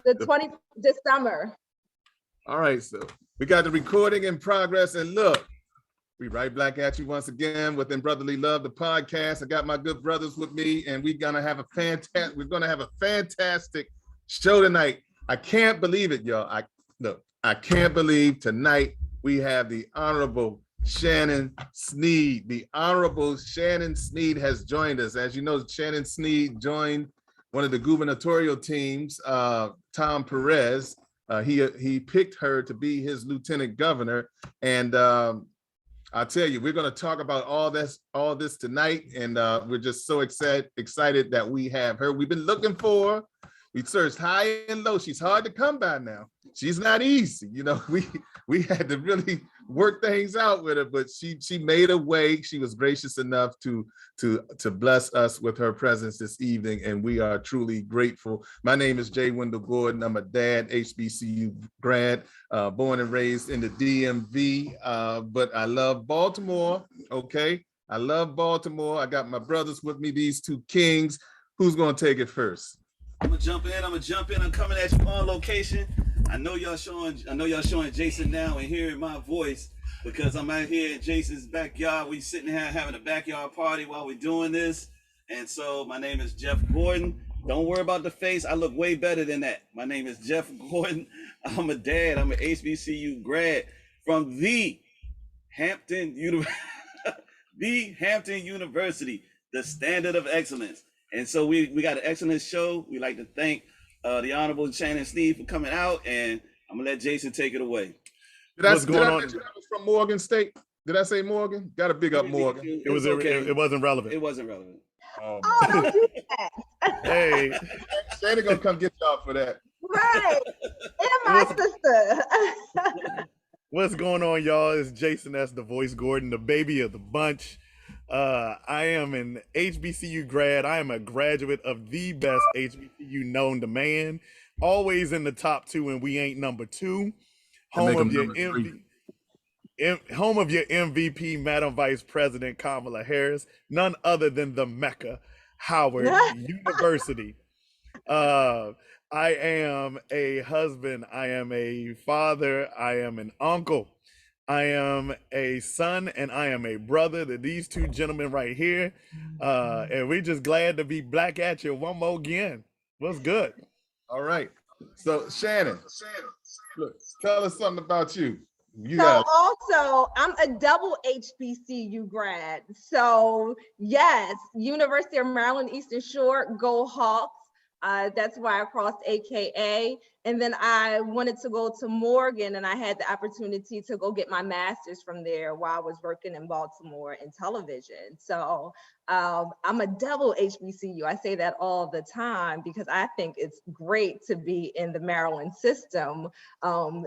this summer. All right, so we got the recording in progress, and look, we right back at you once again within Brotherly Love, the podcast. I got my good brothers with me, and we're gonna have a fantastic show tonight. I can't believe it, y'all. I can't believe tonight we have the Honorable Shannon Sneed. The Honorable Shannon Sneed has joined us. As you know, Shannon Sneed joined one of the gubernatorial teams, Tom Perez. He picked her to be his lieutenant governor, and I'll tell you, we're going to talk about all this tonight, and we're just so excited that we have her. We've been looking for her. We searched high and low. She's hard to come by now. She's not easy. You know, we had to really work things out with her, but she made a way. She was gracious enough to bless us with her presence this evening, and we are truly grateful. My name is J. Wendell Gordon. I'm a dad, HBCU grad, born and raised in the DMV, but I love Baltimore, okay? I love Baltimore. I got my brothers with me, these two kings. Who's going to take it first? I'm gonna jump in. I'm coming at you on location. I know y'all showing Jason now and hearing my voice because I'm out here in Jason's backyard. We sitting here having a backyard party while we're doing this. And so my name is Jeff Gordon. Don't worry about the face. I look way better than that. My name is Jeff Gordon. I'm a dad. I'm an HBCU grad from the Hampton University, the standard of excellence. And so we got an excellent show. We like to thank the Honorable Shannon Sneed for coming out, and I'm gonna let Jason take it away. What's going on? Did I was from Morgan State? Did I say Morgan? Got to big up Morgan. It wasn't relevant. It wasn't relevant. Oh, don't do that. Hey, Shannon gonna come get y'all for that. Right. And my sister. What's going on, y'all? It's Jason S. the Voice Gordon, the baby of the bunch. I am an HBCU grad. I am a graduate of the best HBCU known to man. Always in the top 2, and we ain't number 2. Home of your MVP, Madam Vice President Kamala Harris, none other than the Mecca, Howard University. I am a husband. I am a father. I am an uncle. I am a son, and I am a brother to these two gentlemen right here. And we're just glad to be back at you one more again. What's good? All right. So Shannon, look, tell us something about you. Also, I'm a double HBCU grad. So yes, University of Maryland Eastern Shore, go Hawks. That's why I crossed AKA. And then I wanted to go to Morgan, and I had the opportunity to go get my master's from there while I was working in Baltimore in television. So I'm a double HBCU. I say that all the time because I think it's great to be in the Maryland system and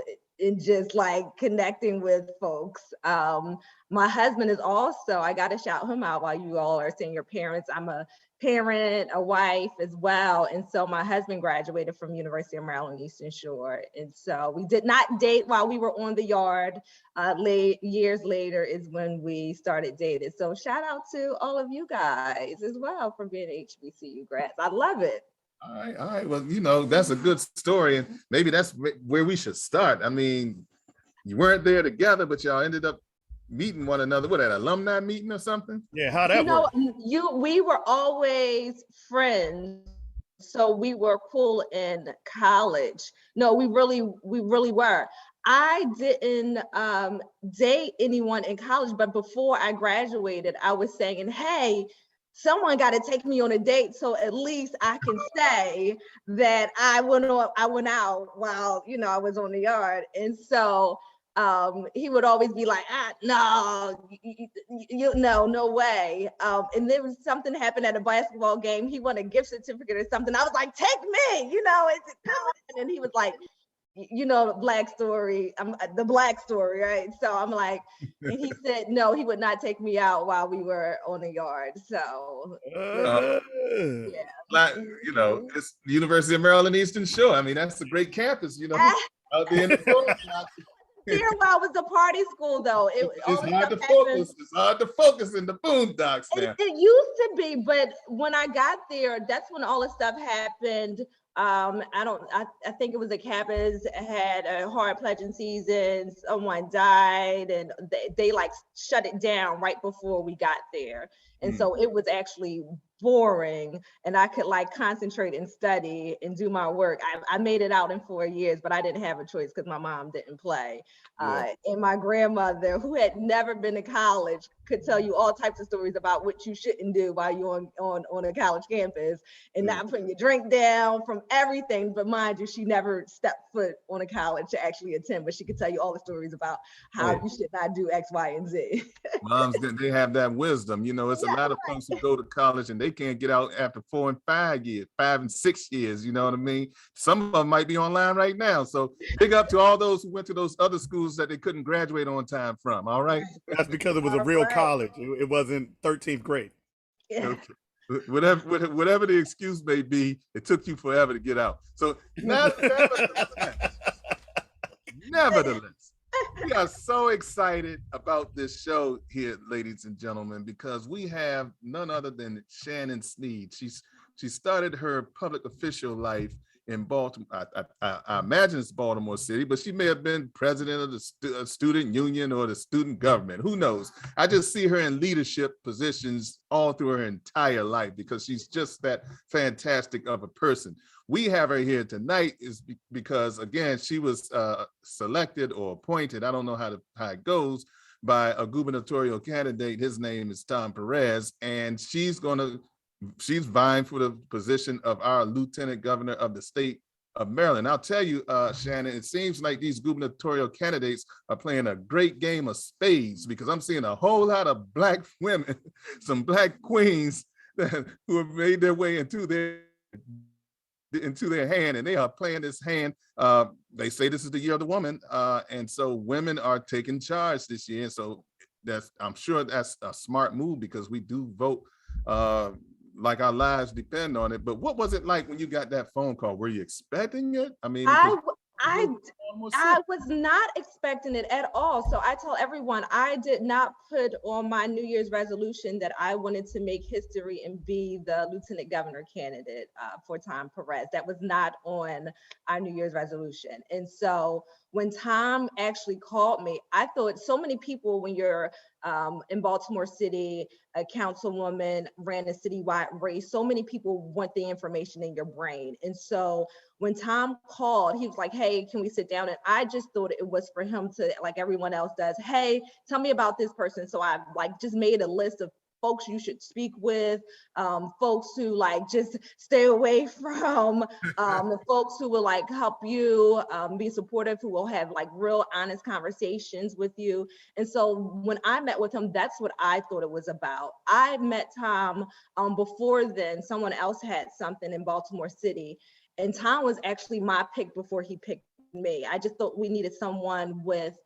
just like connecting with folks. My husband is also, I got to shout him out while you all are saying your parents. I'm a parent, a wife as well. And so my husband graduated from University of Maryland Eastern Shore. And so we did not date while we were on the yard. Years later is when we started dating. So shout out to all of you guys as well for being HBCU grads. I love it. All right. Well, you know, that's a good story. And maybe that's where we should start. I mean, you weren't there together, but y'all ended up meeting one another. What, at an alumni meeting or something? Yeah, how that work? We were always friends. So we were cool in college. No, we really were. I didn't date anyone in college, but before I graduated, I was saying, hey, someone got to take me on a date so at least I can say that I went out while, I was on the yard. And so he would always be like, no way. And then something happened at a basketball game. He won a gift certificate or something. I was like, take me, and he was like, the black story, right? So I'm like, and he said, no, he would not take me out while we were on the yard. So, yeah. It's the University of Maryland Eastern Shore. I mean, that's a great campus, out there in the Here, well, was a party school though. It's hard to focus. It's hard to focus in the boondocks now. It used to be, but when I got there, that's when all the stuff happened I think it was the campus had a hard pledging season. Someone died and they like shut it down right before we got there. And so it was actually boring and I could like concentrate and study and do my work. I made it out in 4 years, but I didn't have a choice because my mom didn't play. And my grandmother, who had never been to college, could tell you all types of stories about what you shouldn't do while you're on a college campus and not putting your drink down, from everything. But mind you, she never stepped foot on a college to actually attend, but she could tell you all the stories about how you should not do X, Y, and Z. Moms, they have that wisdom. You know, it's a lot of folks who go to college and they can't get out after 4 and 5 years, 5 and 6 years. You know what I mean? Some of them might be online right now. So big up to all those who went to those other schools that they couldn't graduate on time from. All right. That's because it was a real college. It wasn't 13th grade. Okay. Whatever the excuse may be, it took you forever to get out. So nevertheless, we are so excited about this show here, ladies and gentlemen, because we have none other than Shannon Sneed. She started her public official life in Baltimore. I imagine it's Baltimore City, but she may have been president of the student union or the student government. Who knows? I just see her in leadership positions all through her entire life because she's just that fantastic of a person. We have her here tonight is because, again, she was selected or appointed, I don't know how it goes, by a gubernatorial candidate. His name is Tom Perez, and she's vying for the position of our lieutenant governor of the state of Maryland. I'll tell you, Shannon, it seems like these gubernatorial candidates are playing a great game of spades because I'm seeing a whole lot of Black women, some Black queens who have made their way into their hand, and they are playing this hand. They say this is the year of the woman, and so women are taking charge this year. And so I'm sure that's a smart move because we do vote like our lives depend on it. But what was it like when you got that phone call? Were you expecting it? I mean, I was not expecting it at all. So I tell everyone, I did not put on my New Year's resolution that I wanted to make history and be the lieutenant governor candidate for Tom Perez. That was not on our New Year's resolution. And so when Tom actually called me, I thought so many people, when you're in Baltimore City, a councilwoman ran a citywide race, so many people want the information in your brain. And so when Tom called, he was like, hey, can we sit down? And I just thought it was for him to, like everyone else does, hey, tell me about this person. So I like just made a list of folks you should speak with, folks who like just stay away from, the folks who will like help you, be supportive, who will have like real honest conversations with you. And so when I met with him, that's what I thought it was about. I met Tom before then. Someone else had something in Baltimore City, and Tom was actually my pick before he picked me. I just thought we needed someone with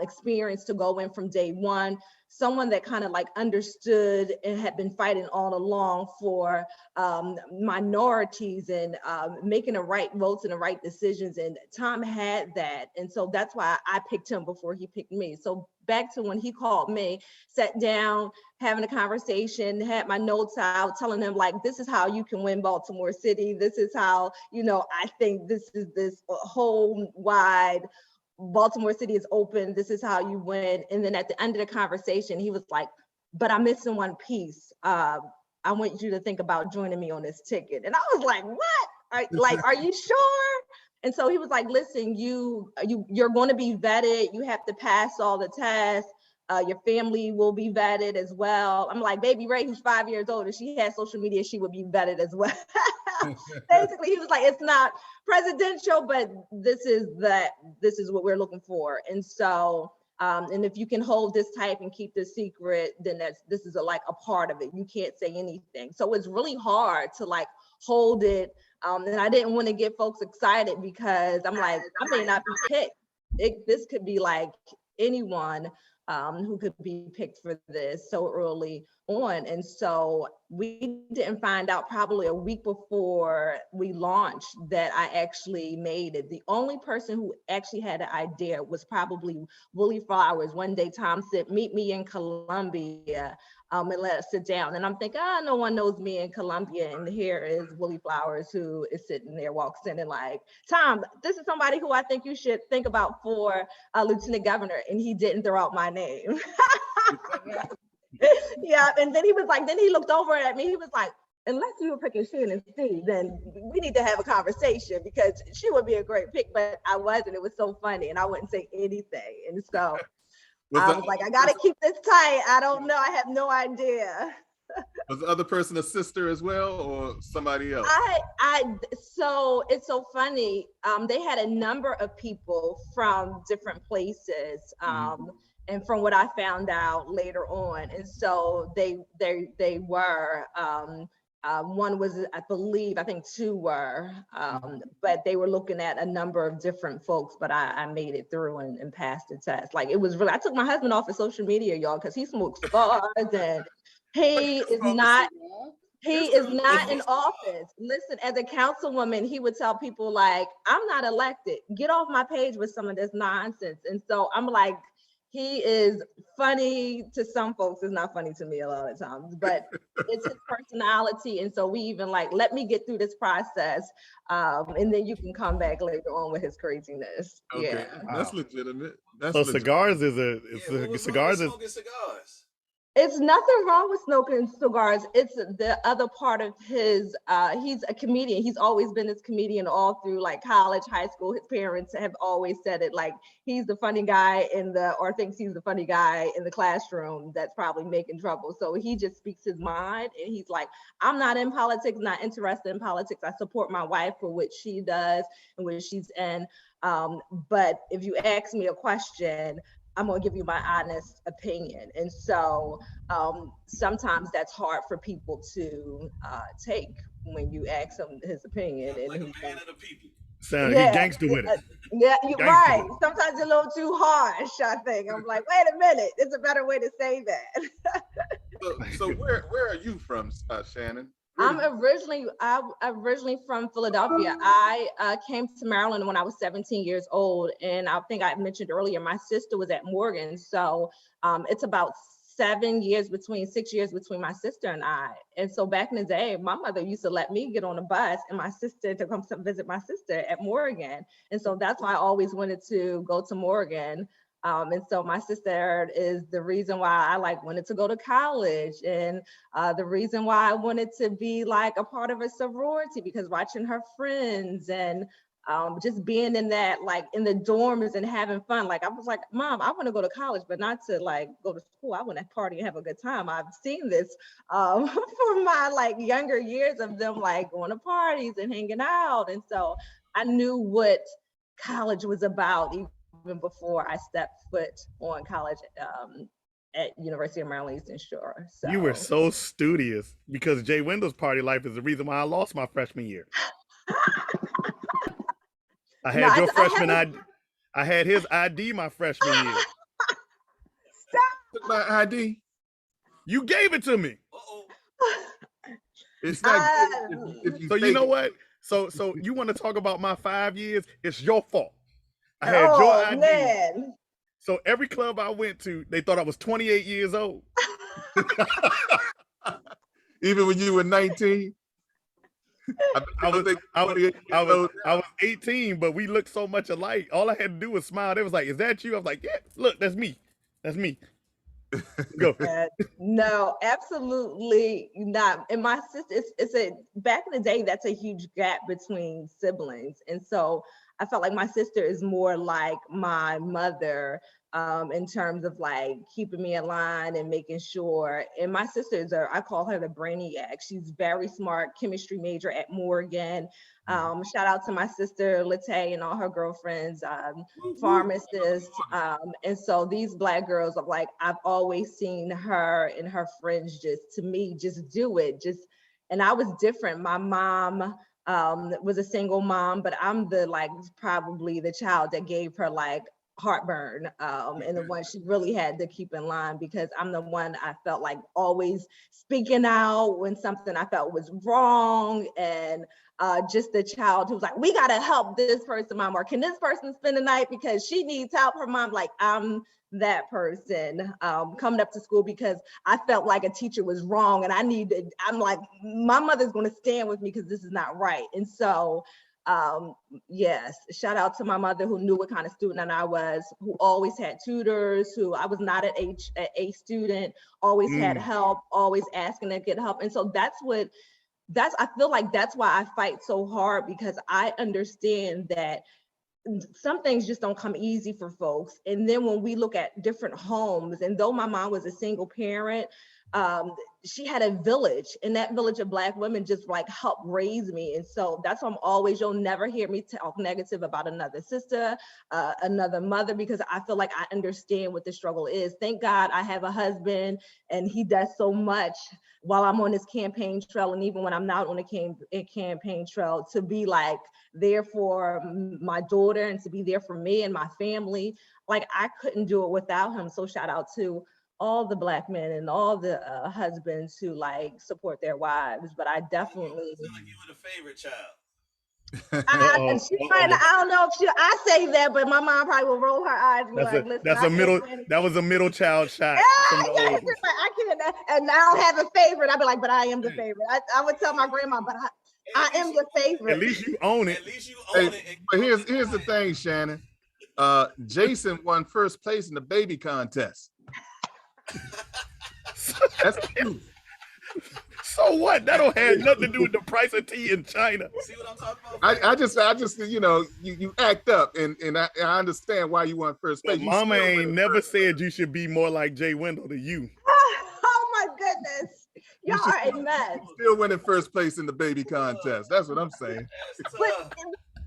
experience to go in from day one, someone that kind of like understood and had been fighting all along for minorities and making the right votes and the right decisions. And Tom had that. And so that's why I picked him before he picked me. So back to when he called me, sat down, having a conversation, had my notes out, telling him like, this is how you can win Baltimore City. This is how, you know, I think this is this whole wide Baltimore City is open. This is how you win. And then at the end of the conversation, he was like, but I'm missing one piece. I want you to think about joining me on this ticket. And I was like, what? Are you sure? And so he was like, listen, you're going to be vetted. You have to pass all the tests. Your family will be vetted as well. I'm like, baby Ray, who's 5 years old, if she had social media, she would be vetted as well. Basically, he was like, it's not presidential, but this is what we're looking for. And so, and if you can hold this type and keep this secret, then this is like a part of it. You can't say anything. So it's really hard to like hold it. And I didn't want to get folks excited because I'm like, I may not be picked. This could be like anyone who could be picked for this so early on. And so we didn't find out probably a week before we launched that I actually made it. The only person who actually had an idea was probably Willie Flowers. One day Tom said, meet me in Columbia and let us sit down. And I'm thinking, no one knows me in Columbia. And here is Willie Flowers, who is sitting there, walks in and like, Tom, this is somebody who I think you should think about for lieutenant governor. And he didn't throw out my name. Yeah, and then he was like, then he looked over at me, he was like, unless you were picking Shannon Sneed, then we need to have a conversation because she would be a great pick, but I wasn't. It was so funny and I wouldn't say anything. And so I was like, I gotta keep this tight. I don't know, I have no idea. Was the other person a sister as well or somebody else? So it's so funny. They had a number of people from different places. And from what I found out later on, and so they were, one was, I think two were, but they were looking at a number of different folks, but I made it through and passed the test. Like it was really, I took my husband off of social media, y'all, because he smokes cigars and he is not in office. Listen, as a councilwoman, he would tell people like, I'm not elected. Get off my page with some of this nonsense. And so I'm like, he is funny to some folks. It's not funny to me a lot of times, but it's his personality. And so we even like, let me get through this process. And then you can come back later on with his craziness. Okay, Yeah. that's legitimate. That's So legitimate. cigars is Cigars. Cigars. It's nothing wrong with smoking cigars. It's the other part of his, he's a comedian. He's always been this comedian all through like college, high school. His parents have always said it, like he's the funny guy or thinks he's the funny guy in the classroom that's probably making trouble. So he just speaks his mind and he's like, I'm not in politics, not interested in politics. I support my wife for what she does and what she's in. But if you ask me a question, I'm gonna give you my honest opinion. And so sometimes that's hard for people to take when you ask him his opinion. And like a man of the people. Sound he gangster with it. Yeah, you're right. Sometimes a little too harsh, I think. I'm like, wait a minute, there's a better way to say that. So where are you from, Shannon? I'm originally from Philadelphia. I came to Maryland when I was 17 years old. And I think I mentioned earlier, my sister was at Morgan. So it's about 6 years between my sister and I. And so back in the day, my mother used to let me get on a bus and my sister to come visit my sister at Morgan. And so that's why I always wanted to go to Morgan. And so my sister is the reason why I wanted to go to college and the reason why I wanted to be like a part of a sorority, because watching her friends and just being in that, like in the dorms and having fun. Like I was like, Mom, I want to go to college, but not to like go to school. I want to party and have a good time. I've seen this for my like younger years of them like going to parties and hanging out. And so I knew what college was about even before I stepped foot on college at University of Maryland Eastern Shore. So You were so studious because Jay Wendell's party life is the reason why I lost my freshman year. I had your freshman ID. I had his ID my freshman year. Took my ID. You gave it to me. It's not if you So you know what? So you want to talk about my 5 years? It's your fault. I had your ID. Man. So every club I went to, they thought I was 28 years old. Even when you were 19. I was 18, but we looked so much alike. All I had to do was smile. They was like, "Is that you?" I was like, "Yeah, look, that's me. That's me." Go. No, absolutely not. And my sister, back in the day, that's a huge gap between siblings. And so I felt like my sister is more like my mother in terms of like keeping me in line and making sure. And my sister I call her the brainiac. She's very smart, chemistry major at Morgan. Shout out to my sister, Latay, and all her girlfriends, pharmacists. And so these Black girls are like, I've always seen her and her friends just do it. And I was different. My mom was a single mom, but I'm probably the child that gave her like heartburn and the one she really had to keep in line, because I'm the one I felt like always speaking out when something I felt was wrong. And just the child who's like, we gotta help this person, mom, or can this person spend the night because she needs help? Her mom, like, I'm that person coming up to school because I felt like a teacher was wrong, and I'm like, my mother's gonna stand with me because this is not right. And so yes, shout out to my mother who knew what kind of student I was, who always had tutors, who I was not an A student, always had help, always asking to get help. And so I feel like that's why I fight so hard, because I understand that some things just don't come easy for folks. And then when we look at different homes, and though my mom was a single parent, she had a village, and that village of Black women just like helped raise me. And so that's why you'll never hear me talk negative about another sister, another mother, because I feel like I understand what the struggle is. Thank God I have a husband, and he does so much while I'm on this campaign trail, and even when I'm not on a campaign trail, to be like there for my daughter and to be there for me and my family. Like, I couldn't do it without him. So shout out to all the Black men and all the husbands who like support their wives. But I definitely Sound like you were the favorite child. I don't know if I say that, but my mom probably will roll her eyes and be like, listen, that was a middle child shot. I can't, and I don't have a favorite. I'd be like, but I am the favorite. I would tell my grandma, but I am the favorite. At least you own it. At least you own it. But here's the thing, Shannon. Jason won first place in the baby contest. That's the truth. So what? That don't have nothing to do with the price of tea in China. See what I'm talking about? I just you act up, and I understand why you won first place. Mama ain't never said you should be more like Jay Wendell to you. Oh my goodness. Y'all are a mess. Still winning first place in the baby contest. That's what I'm saying.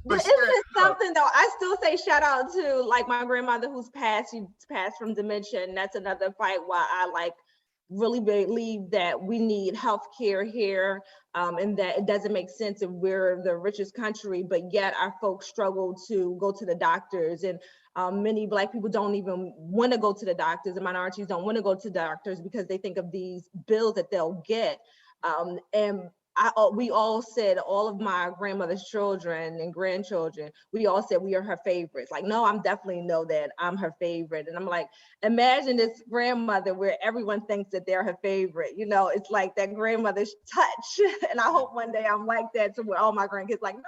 But isn't it something though? I still say shout out to like my grandmother who's passed. She passed from dementia, and that's another fight why I like really believe that we need health care here, and that it doesn't make sense if we're the richest country, but yet our folks struggle to go to the doctors. And many Black people don't even want to go to the doctors, and minorities don't want to go to doctors because they think of these bills that they'll get. And we all said, all of my grandmother's children and grandchildren, we all said we are her favorites. Like, no, I'm definitely know that I'm her favorite. And I'm like, imagine this grandmother where everyone thinks that they're her favorite. You know, it's like that grandmother's touch. And I hope one day I'm like that, to where all my grandkids like, no,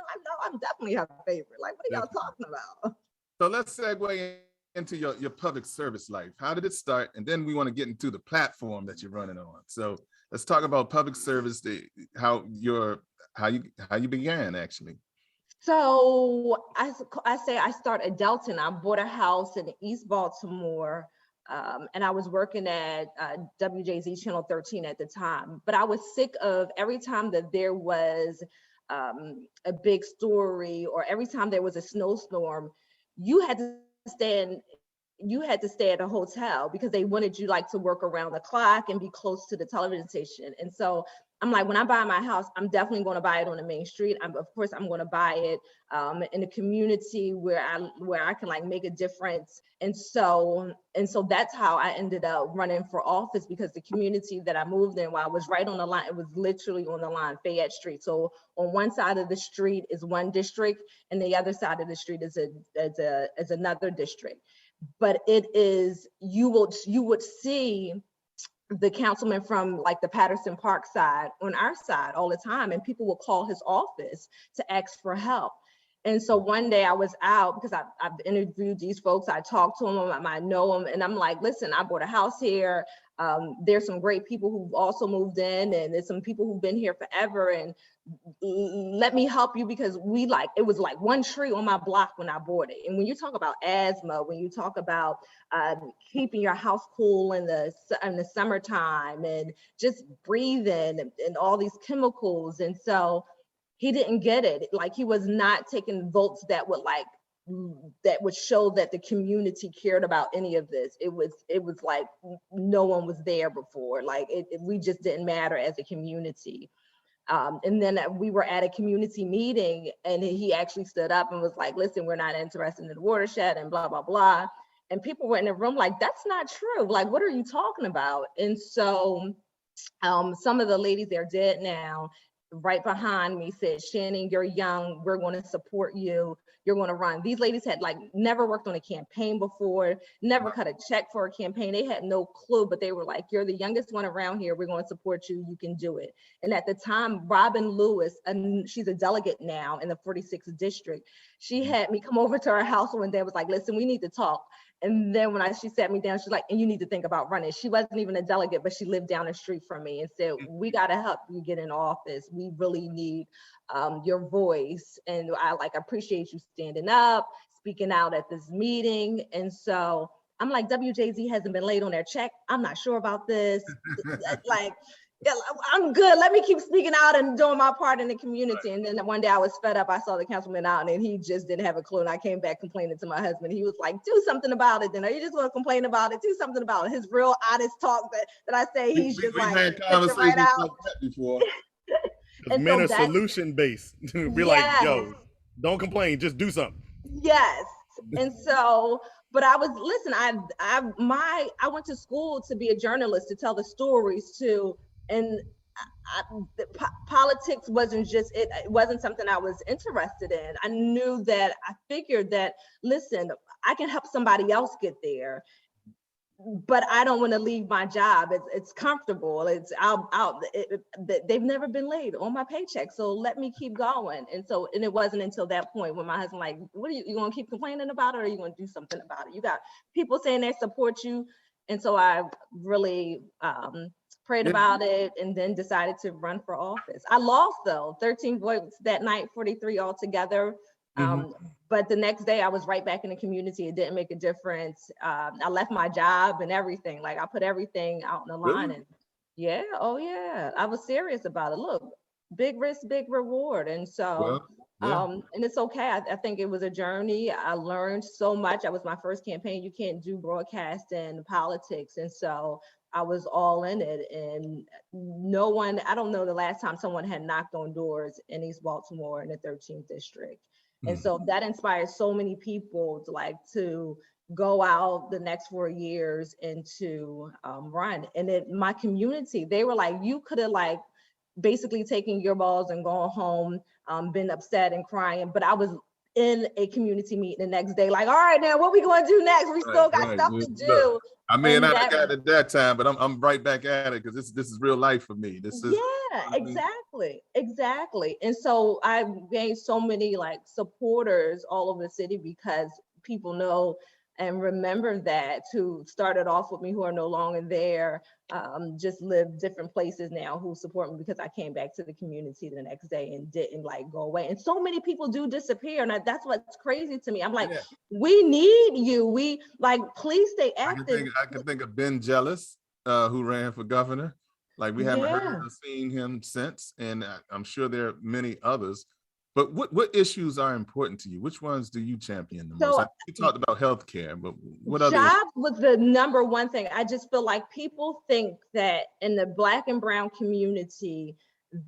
I'm definitely her favorite. Like, what are y'all talking about? So let's segue into your public service life. How did it start? And then we want to get into the platform that you're running on. So let's talk about public service, how you began actually. So I say I started at Delton. I bought a house in East Baltimore, and I was working at WJZ Channel 13 at the time. But I was sick of every time that there was a big story, or every time there was a snowstorm, you had to stay at a hotel because they wanted you like to work around the clock and be close to the television station. And so I'm like, when I buy my house, I'm definitely going to buy it on the main street. Of course, I'm going to buy it in a community where I can like make a difference. And so that's how I ended up running for office, because the community that I moved in, while I was right on the line, it was literally on the line, Fayette Street. So on one side of the street is one district, and the other side of the street is another district. But it is, you would see the councilman from like the Patterson Park side on our side all the time, and people will call his office to ask for help. And so one day I was out, because I've interviewed these folks, I talked to them, I know them, and I'm like, listen, I bought a house here. There's some great people who've also moved in, and there's some people who've been here forever, and let me help you, because it was like one tree on my block when I bought it. And when you talk about asthma, when you talk about keeping your house cool in the summertime, and just breathing and all these chemicals. And so he didn't get it. Like, he was not taking votes that would show that the community cared about any of this. It was like no one was there before. Like we just didn't matter as a community. And then we were at a community meeting, and he actually stood up and was like, listen, we're not interested in the watershed and blah, blah, blah. And people were in the room like, that's not true. Like, what are you talking about? And so some of the ladies, they're dead now, right behind me said, Shannon, you're young. We're going to support you. You're going to run. These ladies had like never worked on a campaign before, never cut a check for a campaign. They had no clue, but they were like, you're the youngest one around here. We're going to support you. You can do it. And at the time, Robin Lewis, and she's a delegate now in the 46th district, she had me come over to her house one day and was like, listen, we need to talk. And then when she sat me down, she's like, and you need to think about running. She wasn't even a delegate, but she lived down the street from me and said, we got to help you get in office. We really need your voice. And I like appreciate you standing up, speaking out at this meeting. And so I'm like, WJZ hasn't been laid on their check. I'm not sure about this. Like, yeah, I'm good. Let me keep speaking out and doing my part in the community. And then one day I was fed up. I saw the councilman out and he just didn't have a clue. And I came back complaining to my husband. He was like, do something about it. Then are you just going to complain about it? Do something about it. His real honest talk that I say, he's just like, had conversations right out. like that before. And men so are solution based. Be like, yo, don't complain, just do something. Yes. And so, but I was, listen, I went to school to be a journalist, to tell the stories too. And politics wasn't just, it wasn't something I was interested in. I knew that, I figured that, listen, I can help somebody else get there, but I don't want to leave my job. It's comfortable. They've never been laid on my paycheck. So let me keep going. And it wasn't until that point when my husband like, what are you going to keep complaining about it, or are you going to do something about it? You got people saying they support you. And so I really prayed about it and then decided to run for office. I lost though, 13 votes that night, 43 altogether. But the next day I was right back in the community. It didn't make a difference. I left my job and everything. Like I put everything out on the line. Really? And yeah, oh yeah, I was serious about it. Look, big risk, big reward. And so, and it's okay. I think it was a journey. I learned so much. That was my first campaign. You can't do broadcast and politics. And so I was all in it, and no one, I don't know the last time someone had knocked on doors in East Baltimore in the 13th district. And so that inspired so many people to go out the next 4 years and to run. And my community, they were like, you could have like basically taken your balls and gone home, been upset and crying, but I was in a community meeting the next day, like, all right, now what we going to do next? We still got stuff to do. I mean, I got it that time, but I'm right back at it because this is real life for me. This is exactly. And so I gained so many like supporters all over the city because people know and remember that, who started off with me, who are no longer there, just live different places now, who support me because I came back to the community the next day and didn't like go away. And so many people do disappear, and that's what's crazy to me. I'm like, we need you. We like, please stay active. I can think of Ben Jealous, who ran for governor. Like we haven't heard or seen him since, and I'm sure there are many others. But what issues are important to you? Which ones do you champion the most? You talked about healthcare, but what other jobs was the number one thing. I just feel like people think that in the Black and brown community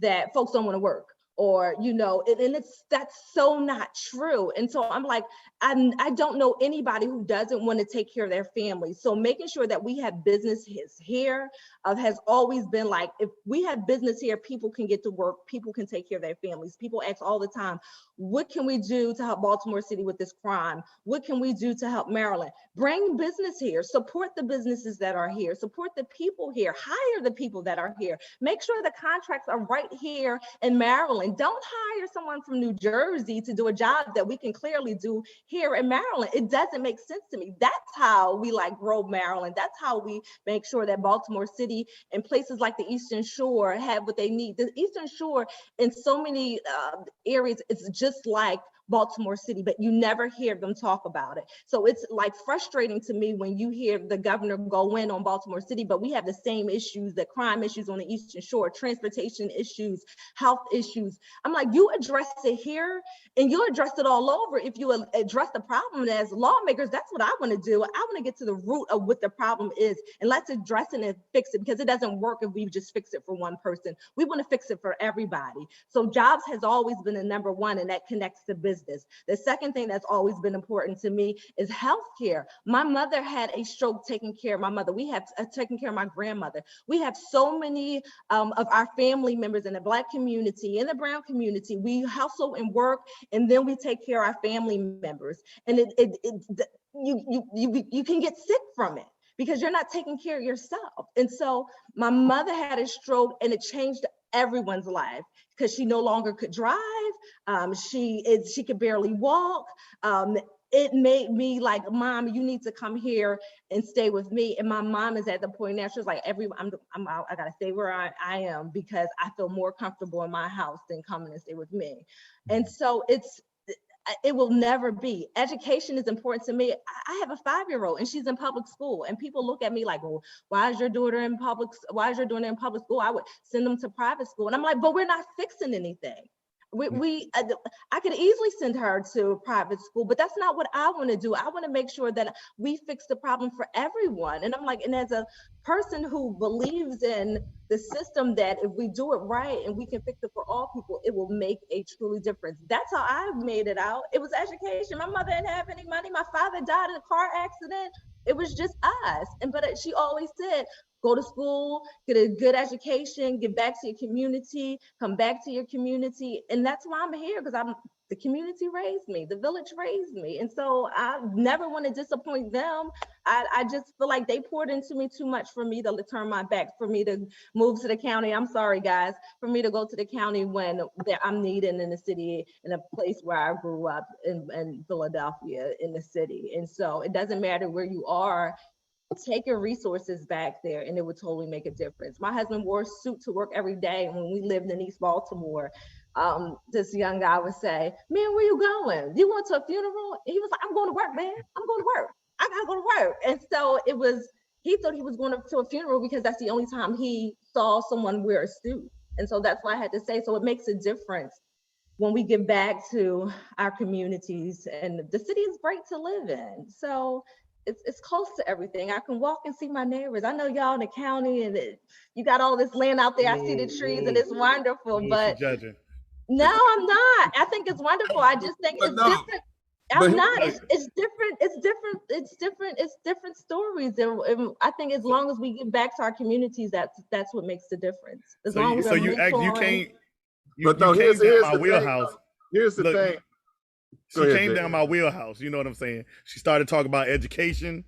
that folks don't want to work, or and that's so not true. And so I'm like, I don't know anybody who doesn't want to take care of their families. So making sure that we have businesses here has always been like, if we have business here, people can get to work, people can take care of their families. People ask all the time, what can we do to help Baltimore City with this crime? What can we do to help Maryland? Bring business here, support the businesses that are here, support the people here, hire the people that are here. Make sure the contracts are right here in Maryland. Don't hire someone from New Jersey to do a job that we can clearly do here in Maryland. It doesn't make sense to me. That's how we like grow Maryland. That's how we make sure that Baltimore City and places like the Eastern Shore have what they need. The Eastern Shore in so many areas, it's just like Baltimore City, but you never hear them talk about it. So it's like frustrating to me when you hear the governor go in on Baltimore City, but we have the same issues, the crime issues on the Eastern Shore, transportation issues, health issues. I'm like, you address it here and you'll address it all over. If you address the problem, and as lawmakers, that's what I want to do. I want to get to the root of what the problem is, and let's address it and fix it, because it doesn't work if we just fix it for one person. We want to fix it for everybody. So jobs has always been the number one, and that connects to business. business. The second thing that's always been important to me is healthcare. My mother had a stroke taking care of my mother. We have taken care of my grandmother. We have so many of our family members in the Black community, in the brown community. We hustle and work, and then we take care of our family members. And you can get sick from it because you're not taking care of yourself. And so my mother had a stroke, and it changed everyone's life because she no longer could drive. She could barely walk. It made me like, Mom, you need to come here and stay with me. And my mom is at the point now, she's like, I gotta stay where I am because I feel more comfortable in my house than coming and stay with me. And so it will never be. Education is important to me. I have a 5-year-old and she's in public school, and people look at me like, well, why is your daughter in public school? I would send them to private school. And I'm like, but we're not fixing anything. I could easily send her to private school, but that's not what I want to do. I want to make sure that we fix the problem for everyone. And I'm like, and as a person who believes in the system that if we do it right and we can fix it for all people, it will make a truly difference. That's how I made it out. It was education. My mother didn't have any money. My father died in a car accident. It was just us. But she always said, go to school, get a good education, get back to your community, come back to your community. And that's why I'm here, because the community raised me, the village raised me. And so I never want to disappoint them. I just feel like they poured into me too much for me to turn my back, for me to move to the county. I'm sorry, guys, for me to go to the county when I'm needed in the city, in a place where I grew up in Philadelphia, in the city. And so it doesn't matter where you are, take your resources back there and it would totally make a difference. My husband wore a suit to work every day when we lived in East Baltimore. This young guy would say, man, where you going? You going to a funeral? And he was like, I'm going to work, man. I'm going to work. I gotta go to work. And so he thought he was going to a funeral because that's the only time he saw someone wear a suit. And so that's why I had to say, so it makes a difference when we get back to our communities, and the city is great to live in. So it's close to everything. I can walk and see my neighbors. I know y'all in the county and you got all this land out there. I see the trees and it's wonderful, but judging. No, I'm not. I think it's wonderful. I just think it's different. I'm not. It's different. It's different. It's different. It's different stories. And I think as long as we get back to our communities, that's what makes the difference. As long as you can't. But no, here's my wheelhouse. Here's the thing. She came down my wheelhouse. You know what I'm saying? She started talking about education.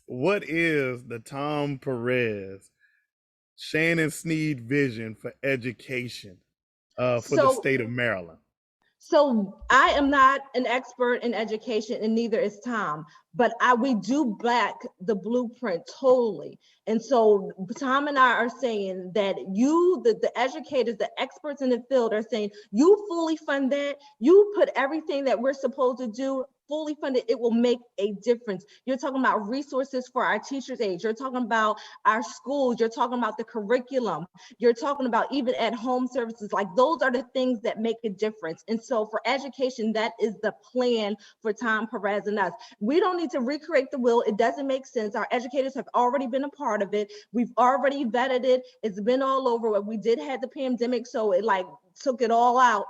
What is the Tom Perez, Shannon Sneed vision for education for the state of Maryland? So I am not an expert in education, and neither is Tom, but we do back the blueprint totally. And so Tom and I are saying that the educators, the experts in the field are saying, you fully fund that, you put everything that we're supposed to do fully funded, it will make a difference. You're talking about resources for our teachers' aides. You're talking about our schools. You're talking about the curriculum. You're talking about even at home services. Like, those are the things that make a difference. And so for education, that is the plan for Tom Perez and us. We don't need to recreate the wheel. It doesn't make sense. Our educators have already been a part of it. We've already vetted it. It's been all over. We did have the pandemic, so it took it all out.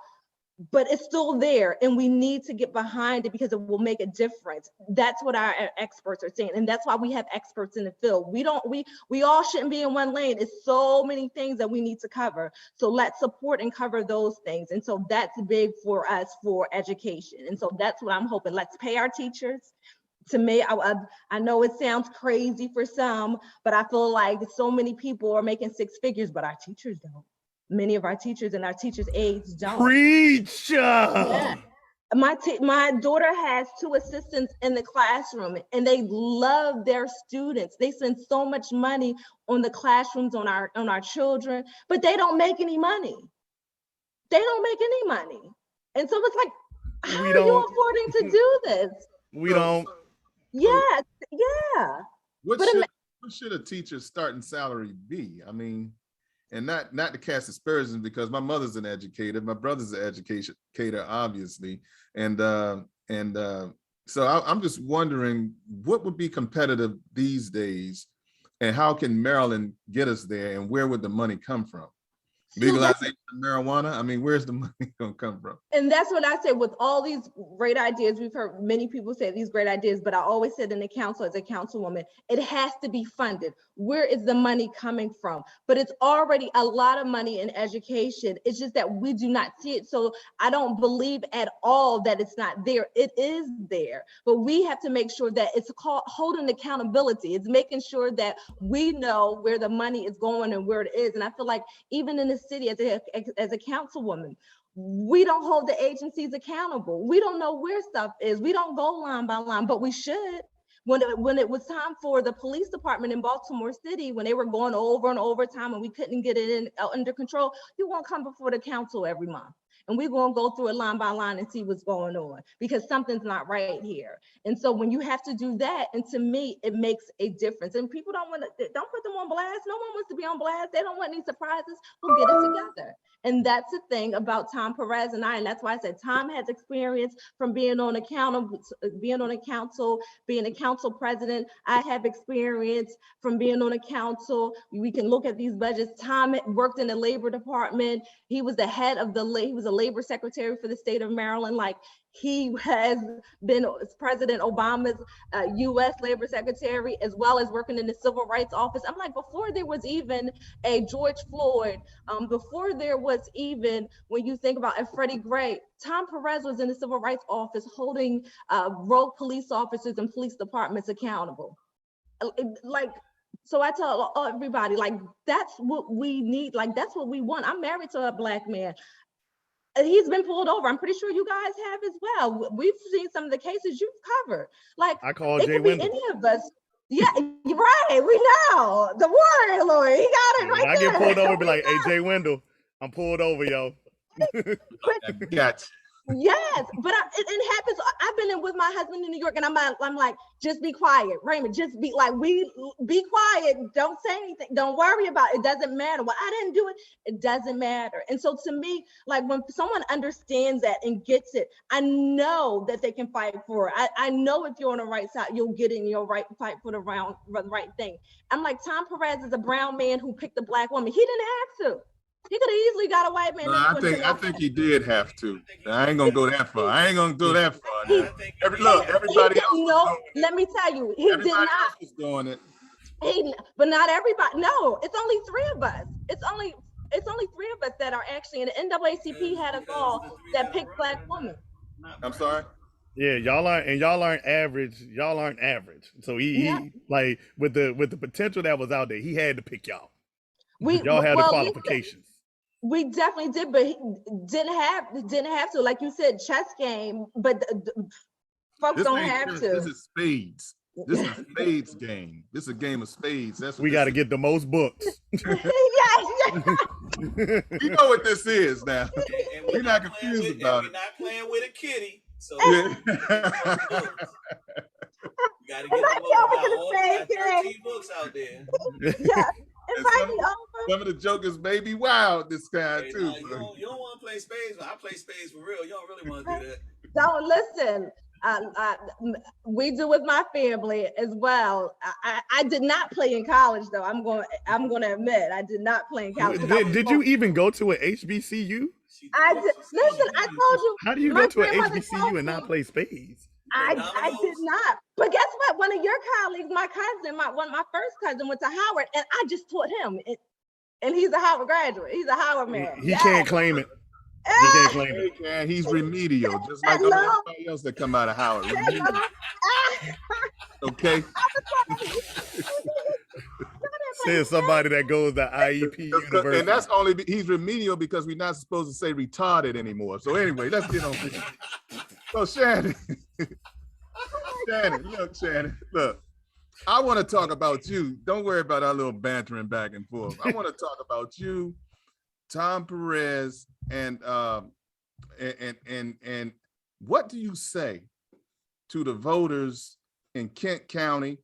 But it's still there, and we need to get behind it because it will make a difference. That's what our experts are saying, and that's why we have experts in the field. We all shouldn't be in one lane. It's so many things that we need to cover. So let's support and cover those things. And so that's big for us for education. And so that's what I'm hoping. Let's pay our teachers. To me, I know it sounds crazy for some, but I feel like so many people are making 6 figures, but our teachers don't. Many of our teachers and our teachers' aides don't. Preach! Yeah. My daughter has 2 assistants in the classroom, and they love their students. They spend so much money on the classrooms, on our children, but they don't make any money. They don't make any money. And so it's like, how are you affording to do this? We don't. Yeah. What should a teacher's starting salary be? I mean, and not to cast aspersions, because my mother's an educator, my brother's an educator, obviously, and so I'm just wondering what would be competitive these days, and how can Maryland get us there, and where would the money come from? Legalization of marijuana. I mean, where's the money gonna come from? And that's what I say with all these great ideas. We've heard many people say these great ideas, but I always said in the council as a councilwoman, it has to be funded. Where is the money coming from? But it's already a lot of money in education. It's just that we do not see it. So I don't believe at all that it's not there. It is there, but we have to make sure that it's called holding accountability. It's making sure that we know where the money is going and where it is. And I feel like even in the city as a councilwoman, we don't hold the agencies accountable. We don't know where stuff is. We don't go line by line, but we should. When it was time for the police department in Baltimore City, when they were going over and over time and we couldn't get it under control, you won't come before the council every month. And we're going to go through it line by line and see what's going on because something's not right here. And so when you have to do that, and to me, it makes a difference. And people don't put them on blast. No one wants to be on blast. They don't want any surprises. We'll get it together. And that's the thing about Tom Perez and I. And that's why I said Tom has experience from being on a council, being a council president. I have experience from being on a council. We can look at these budgets. Tom worked in the labor department. He was the head of he was a labor secretary for the state of Maryland. Like, he has been President Obama's U.S. labor secretary, as well as working in the civil rights office. I'm like, before there was even a George Floyd, before there was even, when you think about a Freddie Gray, Tom Perez was in the civil rights office holding rogue police officers and police departments accountable. Like, so I tell everybody, like, that's what we need. Like, that's what we want. I'm married to a Black man. He's been pulled over. I'm pretty sure you guys have as well. We've seen some of the cases you've covered. Like, I call it Jay could be Wendell. any of us. Yeah, you're right. We know the warrior lawyer. He got it right I there. get pulled over, be like, "Hey, Jay Wendell, I'm pulled over, yo." Gotcha. Yes, but it happens. I've been in with my husband in New York, and I'm like, just be quiet, Raymond. Just be like, be quiet. Don't say anything. Don't worry about it. It doesn't matter. Well, I didn't do it. It doesn't matter. And so to me, like, when someone understands that and gets it, I know that they can fight for it. I know if you're on the right side, you'll get in your right fight for the right thing. I'm like, Tom Perez is a brown man who picked a Black woman. He didn't have to. He could have easily got a white man. No, I think he did have to. I ain't gonna go that far. I ain't gonna go that far. Everybody else. No, let me tell you, he did not. Else was doing it. But not everybody. No, it's only three of us. It's only three of us that are actually. And the NAACP had a law that picked Black women. I'm sorry. Yeah, y'all aren't average. Y'all aren't average. So he like with the potential that was out there, he had to pick y'all. Y'all had the qualifications. We definitely did, but he didn't have to. Like you said, chess game, but folks don't have to. This is spades. This is a spades game. This is a game of spades. That's what we got to get the most books. Yes. You know what this is now. We're not confused about it. We're not playing with a kitty. So Yeah. you got to get all 13 books out there. Yeah. Some of the jokers may be wild this time too. Nah, you don't want to play spades, but I play spades for real. You don't really want to do that. Don't listen. We do with my family as well. I did not play in college, though. I'm going to admit I did not play in college. Did you even go to an HBCU? I did. Listen, I told you. How do you go to an HBCU and not play spades? I did not. But guess what? One of your colleagues, my cousin, my first cousin, went to Howard, and I just taught him. And he's a Howard graduate. He's a Howard man. He can't claim it. He can't claim it. Yeah, he's remedial, just like everybody else that come out of Howard. Okay. Says somebody that goes to IEP University. And that's he's remedial because we're not supposed to say retarded anymore. So anyway, let's get on this. So Shannon, look, I want to talk about you. Don't worry about our little bantering back and forth. I want to talk about you, Tom Perez, and what do you say to the voters in Kent County,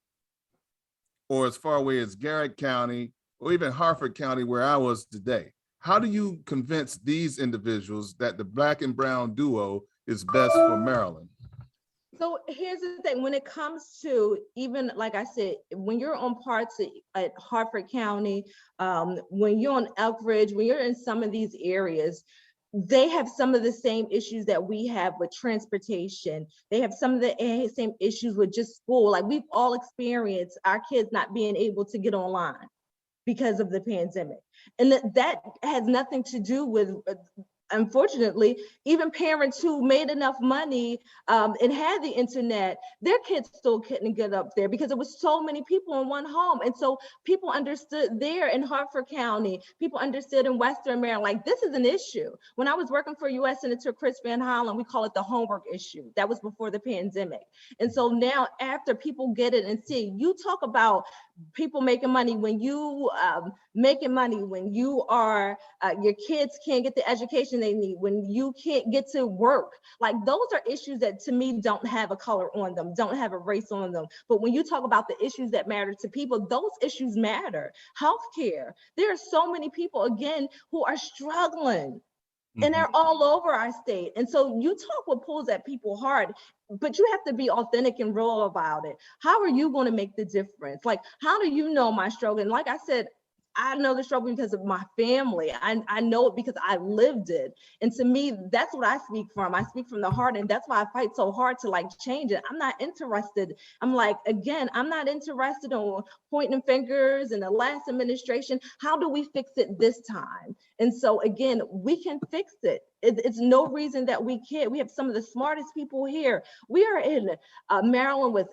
or as far away as Garrett County, or even Harford County, where I was today? How do you convince these individuals that the Black and brown duo is best for Maryland? So here's the thing, when it comes to, even like I said, when you're on parts at Hartford County, when you're on Elk Ridge, when you're in some of these areas, they have some of the same issues that we have with transportation. They have some of the same issues with just school. Like, we've all experienced our kids not being able to get online because of the pandemic. And that has nothing to do with, unfortunately, even parents who made enough money and had the internet, their kids still couldn't get up there because it was so many people in one home. And so people understood there in Hartford County, people understood in Western Maryland, like, this is an issue. When I was working for U.S. Senator Chris Van Hollen, we call it the homework issue. That was before the pandemic. And so now, after people get it and see, you talk about people making money, when you making money, when you are, your kids can't get the education they need, when you can't get to work, like, those are issues that to me don't have a color on them, don't have a race on them. But when you talk about the issues that matter to people, those issues matter. Healthcare, there are so many people, again, who are struggling. And they're all over our state. And so you talk what pulls at people hard, but you have to be authentic and real about it. How are you going to make the difference? Like, how do you know my struggle? And like I said, I know the struggle because of my family. I know it because I lived it. And to me, that's what I speak from. I speak from the heart. And that's why I fight so hard to, like, change it. I'm not interested. I'm like, again, I'm not interested in pointing fingers in the last administration. How do we fix it this time? And so, again, we can fix it. It's no reason that we can't. We have some of the smartest people here. We are in Maryland with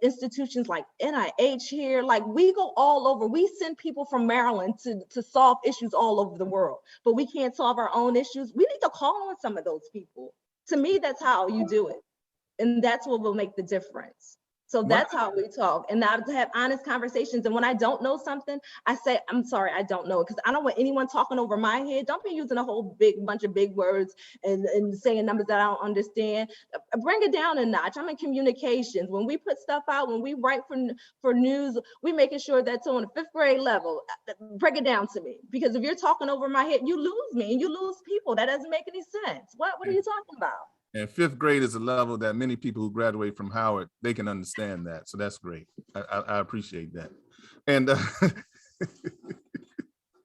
institutions like NIH here. Like, we go all over. We send people from Maryland to solve issues all over the world, but we can't solve our own issues. We need to call on some of those people. To me, that's how you do it. And that's what will make the difference. So that's how we talk. And now to have honest conversations. And when I don't know something, I say, I'm sorry, I don't know. Because I don't want anyone talking over my head. Don't be using a whole bunch of big words and saying numbers that I don't understand. Bring it down a notch. I'm in communications. When we put stuff out, when we write for news, we making sure that's on the 5th grade level. Break it down to me. Because if you're talking over my head, you lose me and you lose people. That doesn't make any sense. What are you talking about? And 5th grade is a level that many people who graduate from Howard, they can understand that. So that's great. I appreciate that. And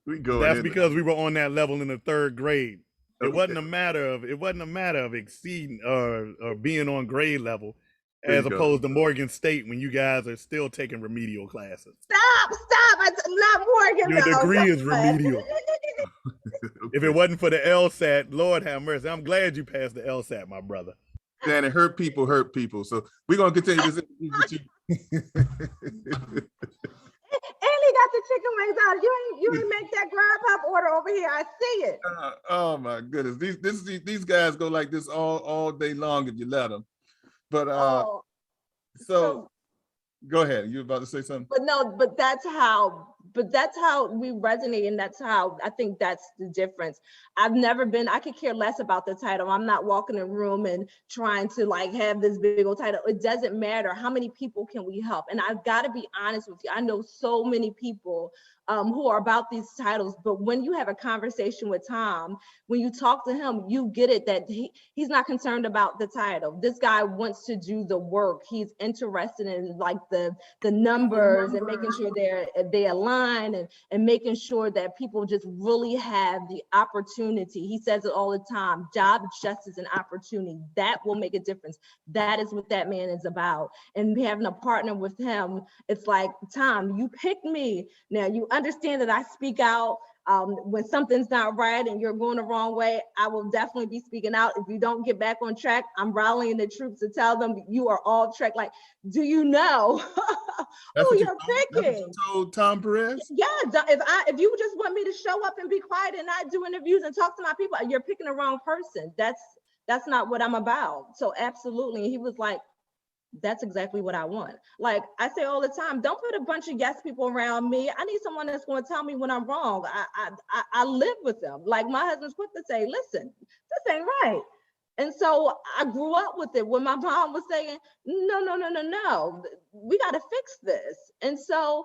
we go. That's because we were on that level in the 3rd grade. It wasn't a matter of exceeding or being on grade level, as opposed to Morgan State, when you guys are still taking remedial classes. Stop! It's not Morgan. Your degree is remedial. If it wasn't for the LSAT, Lord have mercy. I'm glad you passed the LSAT, my brother. And it hurt people. So we're gonna continue this interview with you. And he got the chicken wings out. You ain't make that Grubhub order over here. I see it. Oh my goodness. These guys go like this all day long if you let them. But so go ahead. You about to say something? But that's how we resonate, and that's how I think that's the difference. I could care less about the title. I'm not walking in a room and trying to, like, have this big old title. It doesn't matter. How many people can we help? And I've got to be honest with you. I know so many people who are about these titles, but when you have a conversation with Tom, when you talk to him, you get it that he's not concerned about the title. This guy wants to do the work. He's interested in, like, the numbers and making sure they align and making sure that people just really have the opportunity. He says it all the time, job justice and opportunity. That will make a difference. That is what that man is about. And having a partner with him, it's like, Tom, you picked me. Now you understand that I speak out when something's not right and you're going the wrong way. I will definitely be speaking out. If you don't get back on track, I'm rallying the troops to tell them you are off track. Like, do you know who you're picking? That's what you told Tom Perez? Yeah, if you just want me to show up and be quiet and not do interviews and talk to my people, you're picking the wrong person. That's not what I'm about. So absolutely. He was like, that's exactly what I want. Like I say all the time, don't put a bunch of yes people around me. I need someone that's going to tell me when I'm wrong. I live with them. Like my husband's quick to say, listen, this ain't right. And so I grew up with it when my mom was saying, no, we got to fix this. And so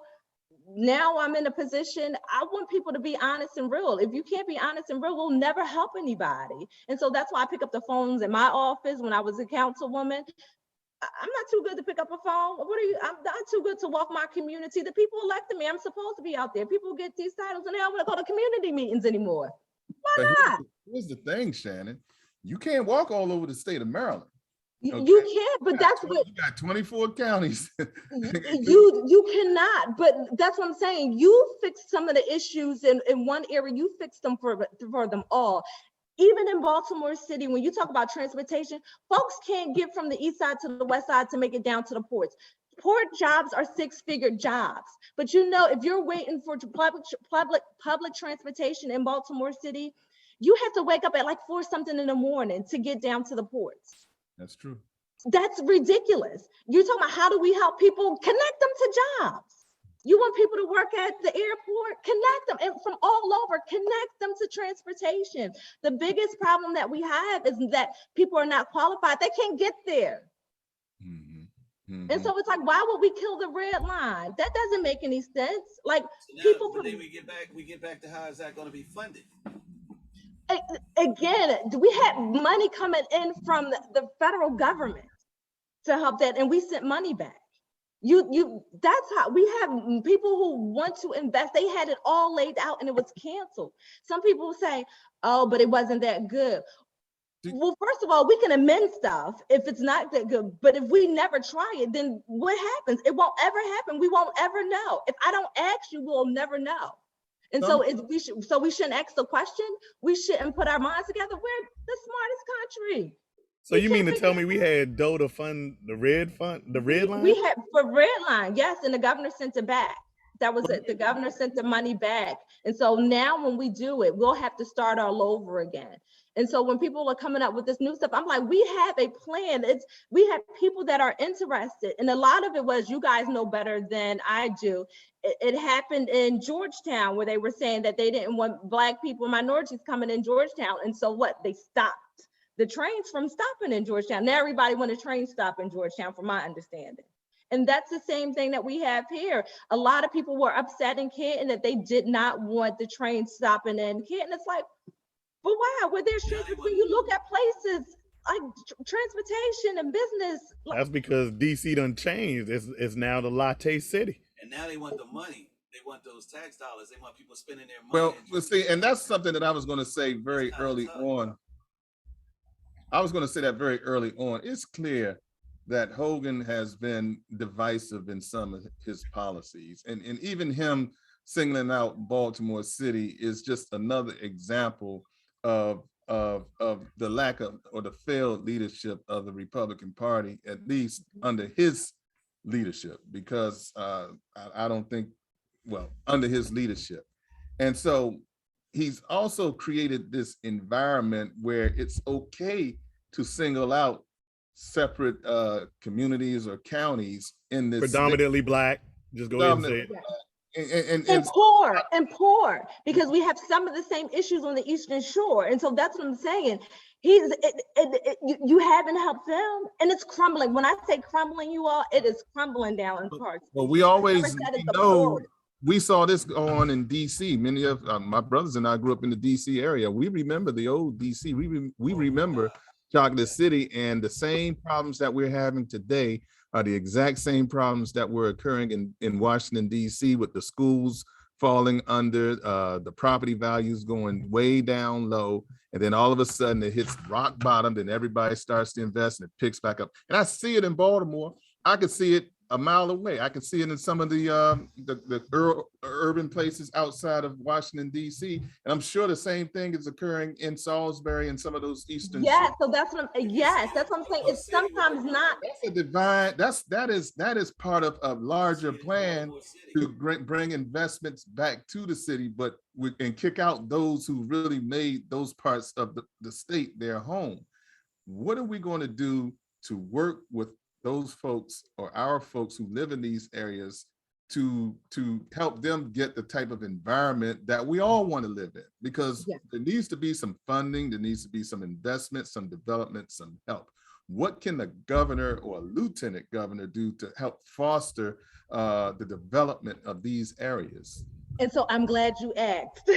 now I'm in a position, I want people to be honest and real. If you can't be honest and real, we'll never help anybody. And so that's why I pick up the phones in my office when I was a councilwoman. I'm not too good to pick up a phone. I'm not too good to walk my community. The people elected me. I'm supposed to be out there. People get these titles and they don't want to go to community meetings anymore. Why But not? here's the thing, Shannon. You can't walk all over the state of Maryland. Okay? You can't, but that's what you got 24 counties. you cannot. But that's what I'm saying. You fix some of the issues in one area. You fix them for them all. Even in Baltimore City, when you talk about transportation, folks can't get from the east side to the west side to make it down to the ports. Port jobs are six-figure jobs. But you know, if you're waiting for public transportation in Baltimore City, you have to wake up at like 4 something in the morning to get down to the ports. That's true. That's ridiculous. You're talking about how do we help people connect them to jobs? You want people to work at the airport, connect them, and from all over, connect them to transportation. The biggest problem that we have is that people are not qualified. They can't get there. Mm-hmm. Mm-hmm. And so it's like, why would we kill the red line? That doesn't make any sense. Like So now, people. but then we get back to how is that going to be funded? Again, we had money coming in from the federal government to help that, and we sent money back. That's how we have people who want to invest. They had it all laid out and it was canceled. Some people say, oh, but it wasn't that good. Well, first of all, we can amend stuff if it's not that good, but if we never try it, then what happens? It won't ever happen. We won't ever know. If I don't ask you, we'll never know. And so we shouldn't ask the question. We shouldn't put our minds together. We're the smartest country. So you mean to tell me we had dough to fund the red line? We had for red line, yes, and the governor sent it back. That was it. The governor sent the money back. And so now when we do it, we'll have to start all over again. And so when people are coming up with this new stuff, I'm like, we have a plan. We have people that are interested. And a lot of it was, you guys know better than I do. It happened in Georgetown where they were saying that they didn't want Black people, minorities coming in Georgetown. And so what? They stopped the trains from stopping in Georgetown. Now everybody want a train stop in Georgetown, from my understanding. And that's the same thing that we have here. A lot of people were upset in Canton that they did not want the train stopping in Canton. It's like, but why? Where there's when you look at places like transportation and business. That's because DC done changed. It's now the latte city. And now they want the money. They want those tax dollars. They want people spending their money. Well, let's see, and that's something that I was going to say very early on. It's clear that Hogan has been divisive in some of his policies, and even him singling out Baltimore City is just another example of the lack of or the failed leadership of the Republican Party, at least under his leadership, because I don't think, well, under his leadership. And so he's also created this environment where it's okay to single out separate communities or counties in this predominantly Black. Just go ahead and say it. And poor, because we have some of the same issues on the Eastern Shore. And so that's what I'm saying. You haven't helped them, and it's crumbling. When I say crumbling, you all, it is crumbling down in parts. Well, we always know, we saw this go on in DC. Many of my brothers and I grew up in the DC area. We remember the old DC. We remember Chocolate City, and the same problems that we're having today are the exact same problems that were occurring in Washington, D.C. with the schools falling under, the property values going way down low. And then all of a sudden it hits rock bottom, then everybody starts to invest and it picks back up. And I see it in Baltimore. I could see it a mile away. I could see it in some of the urban places outside of Washington, D.C. And I'm sure the same thing is occurring in Salisbury and some of those eastern. Yeah, so that's what I'm saying. It's sometimes not. That's a divine. That is part of a larger plan to bring investments back to the city, but we can kick out those who really made those parts of the state their home. What are we going to do to work with those folks or our folks who live in these areas to help them get the type of environment that we all want to live in? Because there needs to be some funding, there needs to be some investment, some development, some help. What can the governor or lieutenant governor do to help foster the development of these areas? And so I'm glad you asked.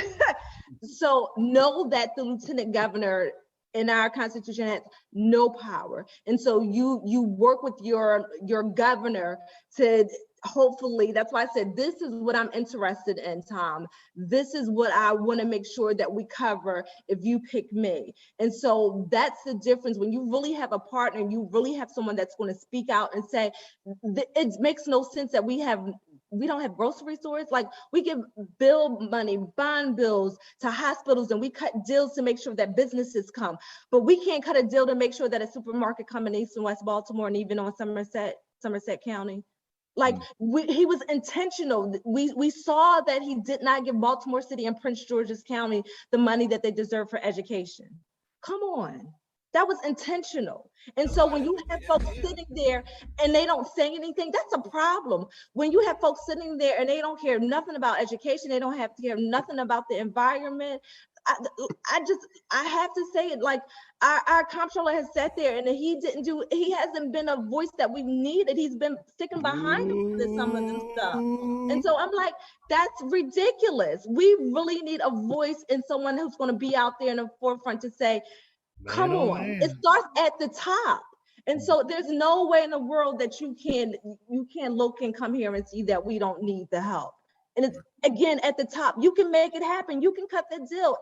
So know that the lieutenant governor in our Constitution has no power. And so you work with your governor to hopefully, that's why I said, this is what I'm interested in, Tom. This is what I want to make sure that we cover if you pick me. And so that's the difference. When you really have a partner, you really have someone that's going to speak out and say, it makes no sense that we don't have grocery stores. Like, we give bill money, bond bills to hospitals, and we cut deals to make sure that businesses come. But we can't cut a deal to make sure that a supermarket come in East and West Baltimore and even on Somerset County. Like, he was intentional. We saw that he did not give Baltimore City and Prince George's County the money that they deserve for education. Come on. That was intentional. And so when you have folks sitting there and they don't say anything, that's a problem. When you have folks sitting there and they don't care nothing about education, they don't have to care nothing about the environment. I have to say it, like, our comptroller has sat there and he hasn't been a voice that we've needed. He's been sticking behind some of this stuff. And so I'm like, that's ridiculous. We really need a voice and someone who's going to be out there in the forefront to say, come on, it starts at the top. And so there's no way in the world that you can look and come here and see that we don't need the help. And it's, again, at the top. You can make it happen. You can cut the deal.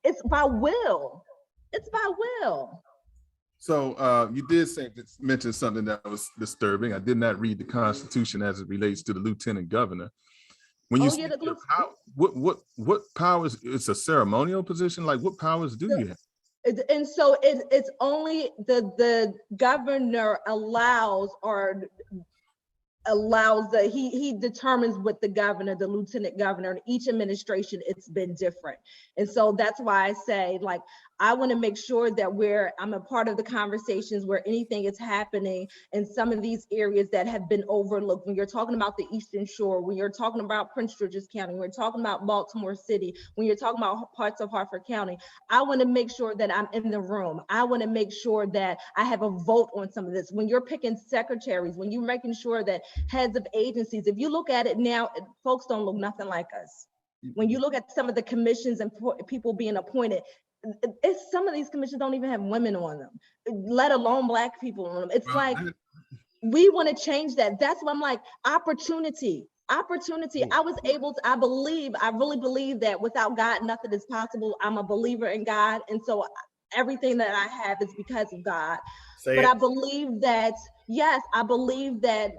It's by will. It's by will. So you did mention something that was disturbing. I did not read the Constitution as it relates to the lieutenant governor. When you what powers? It's a ceremonial position. Like, what powers do you have? And so it's only the governor allows he determines what the governor, the lieutenant governor, in each administration, it's been different. And so that's why I say, like, I want to make sure that I'm a part of the conversations where anything is happening in some of these areas that have been overlooked. When you're talking about the Eastern Shore, when you're talking about Prince George's County, when you're talking about Baltimore City, when you're talking about parts of Hartford County, I want to make sure that I'm in the room. I want to make sure that I have a vote on some of this. When you're picking secretaries, when you're making sure that heads of agencies, if you look at it now, folks don't look nothing like us. When you look at some of the commissions and people being appointed, some of these commissions don't even have women on them, let alone Black people on them. It's like, we want to change that. That's why I'm like, opportunity. I really believe that without God, nothing is possible. I'm a believer in God. And so everything that I have is because of God. I believe that, yes, I believe that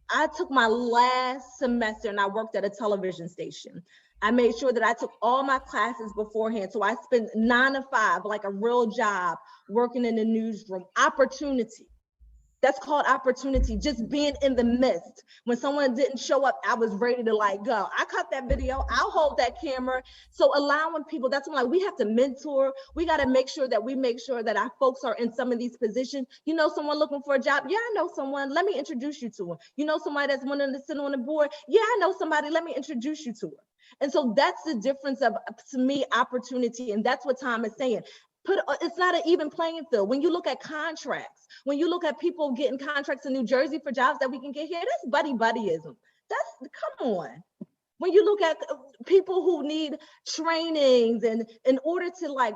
I took my last semester and I worked at a television station. I made sure that I took all my classes beforehand. So I spent 9 to 5, like a real job, working in the newsroom. Opportunity. That's called opportunity. Just being in the midst. When someone didn't show up, I was ready to go. I cut that video. I'll hold that camera. So allowing people, that's when we have to mentor. We got to make sure that our folks are in some of these positions. You know, someone looking for a job. Yeah, I know someone. Let me introduce you to them. You know, somebody that's wanting to sit on the board. Yeah, I know somebody. Let me introduce you to her. And so that's the difference of, to me, opportunity. And that's what Tom is saying. It's not an even playing field. When you look at contracts, when you look at people getting contracts in New Jersey for jobs that we can get here, that's buddyism. Come on. When you look at people who need trainings and in order to